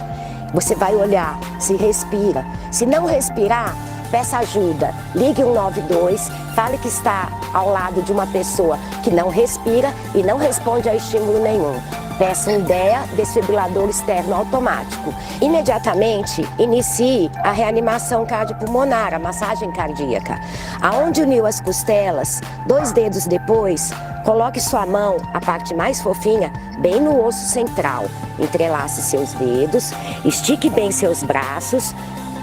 H: você vai olhar se respira. Se não respirar, peça ajuda. Ligue 192, fale que está ao lado de uma pessoa que não respira e não responde a estímulo nenhum. Peça um DEA, desfibrilador externo automático. Imediatamente, inicie a reanimação cardiopulmonar, a massagem cardíaca. Aonde uniu as costelas, 2 dedos depois, coloque sua mão, a parte mais fofinha, bem no osso central. Entrelace seus dedos, estique bem seus braços,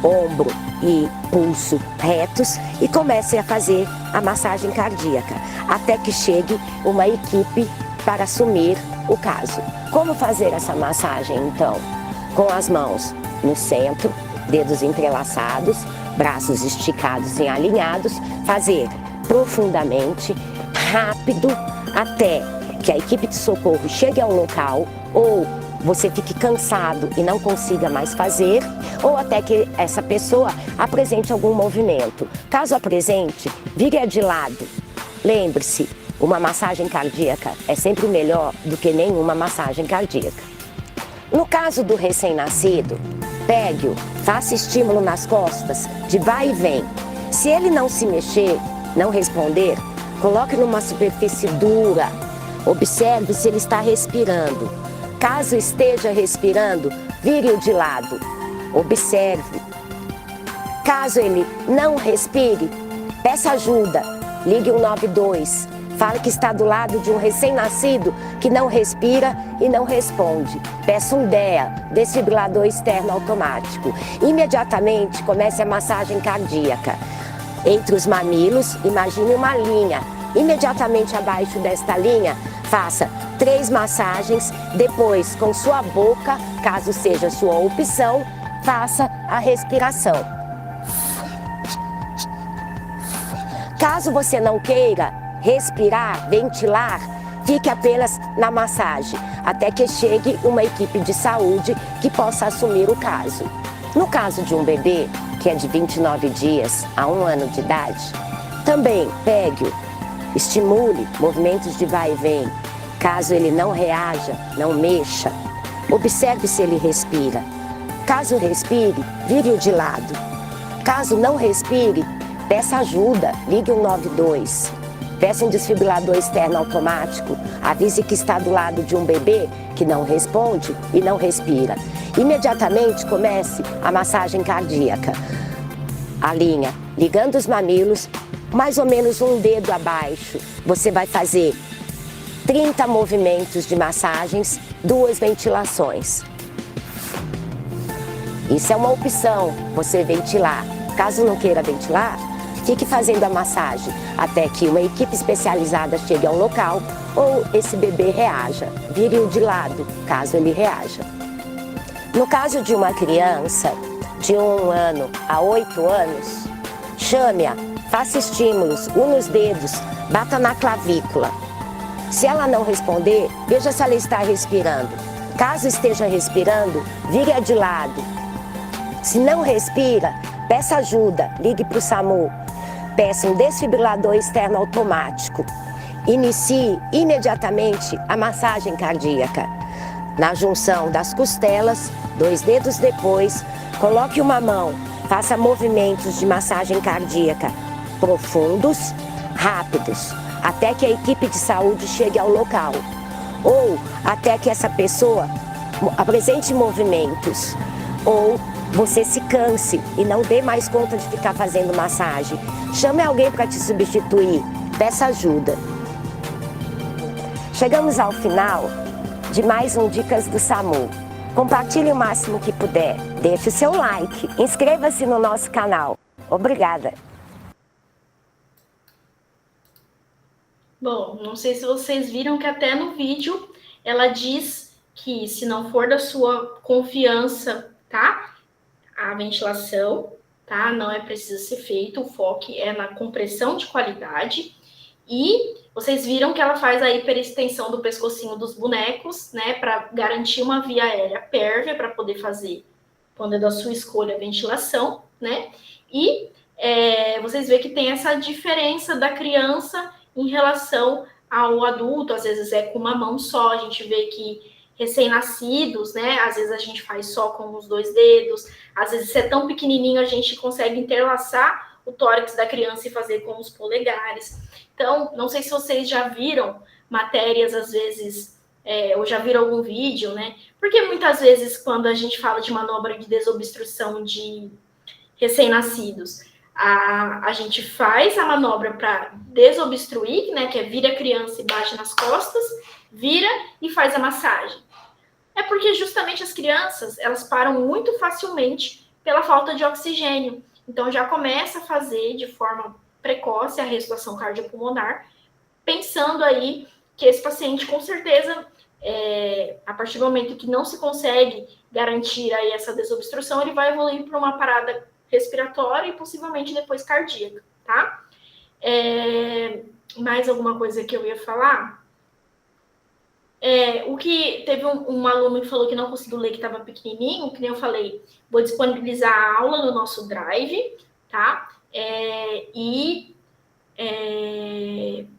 H: ombro e pulso retos e comece a fazer a massagem cardíaca, até que chegue uma equipe para assumir o caso. Como fazer essa massagem, então? Com as mãos no centro, dedos entrelaçados, braços esticados e alinhados, fazer profundamente, rápido, até que a equipe de socorro chegue ao local, ou você fique cansado e não consiga mais fazer, ou até que essa pessoa apresente algum movimento. Caso apresente, vire de lado. Lembre-se, uma massagem cardíaca é sempre melhor do que nenhuma massagem cardíaca. No caso do recém-nascido, pegue-o, faça estímulo nas costas, de vai e vem. Se ele não se mexer, não responder, coloque numa superfície dura. Observe se ele está respirando. Caso esteja respirando, vire-o de lado. Observe. Caso ele não respire, peça ajuda. Ligue 192. Fale que está do lado de um recém-nascido que não respira e não responde. Peça um DEA, desfibrilador externo automático. Imediatamente comece a massagem cardíaca. Entre os mamilos, imagine uma linha. Imediatamente abaixo desta linha, faça 3 massagens. Depois, com sua boca, caso seja sua opção, faça a respiração. Caso você não queira respirar, ventilar, fique apenas na massagem, até que chegue uma equipe de saúde que possa assumir o caso. No caso de um bebê, que é de 29 dias a 1 ano de idade, também pegue-o, estimule movimentos de vai e vem. Caso ele não reaja, não mexa, observe se ele respira. Caso respire, vire-o de lado. Caso não respire, peça ajuda, ligue 192. Peça um desfibrilador externo automático, avise que está do lado de um bebê que não responde e não respira. Imediatamente comece a massagem cardíaca. A linha, ligando os mamilos, mais ou menos um dedo abaixo. Você vai fazer 30 movimentos de massagens, 2 ventilações. Isso é uma opção, você ventilar. Caso não queira ventilar, fique fazendo a massagem até que uma equipe especializada chegue ao local ou esse bebê reaja. Vire-o de lado, caso ele reaja. No caso de uma criança de 1 ano a 8 anos, chame-a, faça estímulos, una os dedos, bata na clavícula. Se ela não responder, veja se ela está respirando. Caso esteja respirando, vire-a de lado. Se não respira, peça ajuda, ligue para o SAMU. Peça um desfibrilador externo automático. Inicie imediatamente a massagem cardíaca. Na junção das costelas, 2 dedos depois, coloque uma mão, faça movimentos de massagem cardíaca profundos, rápidos, até que a equipe de saúde chegue ao local. Ou até que essa pessoa apresente movimentos. Ou você se canse e não dê mais conta de ficar fazendo massagem. Chame alguém para te substituir. Peça ajuda. Chegamos ao final de mais um Dicas do SAMU. Compartilhe o máximo que puder. Deixe o seu like. Inscreva-se no nosso canal. Obrigada.
A: Bom, não sei se vocês viram que até no vídeo ela diz que se não for da sua confiança, tá? A ventilação, tá? Não é preciso ser feito, o foco é na compressão de qualidade. E vocês viram que ela faz a hiperextensão do pescocinho dos bonecos, né? Para garantir uma via aérea pérvia para poder fazer, quando é da sua escolha, a ventilação, né? E vocês veem que tem essa diferença da criança em relação ao adulto, às vezes é com uma mão só, a gente vê que recém-nascidos, né, às vezes a gente faz só com os 2 dedos, às vezes se é tão pequenininho a gente consegue interlaçar o tórax da criança e fazer com os polegares. Então, não sei se vocês já viram matérias, às vezes, ou já viram algum vídeo, né, porque muitas vezes quando a gente fala de manobra de desobstrução de recém-nascidos, a gente faz a manobra para desobstruir, né, que é vira a criança e bate nas costas, vira e faz a massagem. É porque justamente as crianças, elas param muito facilmente pela falta de oxigênio. Então já começa a fazer de forma precoce a ressuscitação cardiopulmonar, pensando aí que esse paciente com certeza, a partir do momento que não se consegue garantir aí essa desobstrução, ele vai evoluir para uma parada respiratória e possivelmente depois cardíaca, tá? Mais alguma coisa que eu ia falar? O que teve um aluno que falou que não conseguiu ler, que estava pequenininho, que nem eu falei, vou disponibilizar a aula no nosso Drive, tá?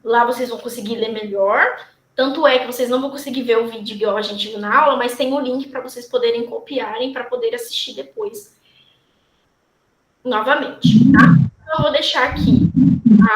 A: Lá vocês vão conseguir ler melhor. Tanto é que vocês não vão conseguir ver o vídeo igual a gente viu na aula, mas tem o link para vocês poderem copiarem para poder assistir depois novamente, tá? Então, eu vou deixar aqui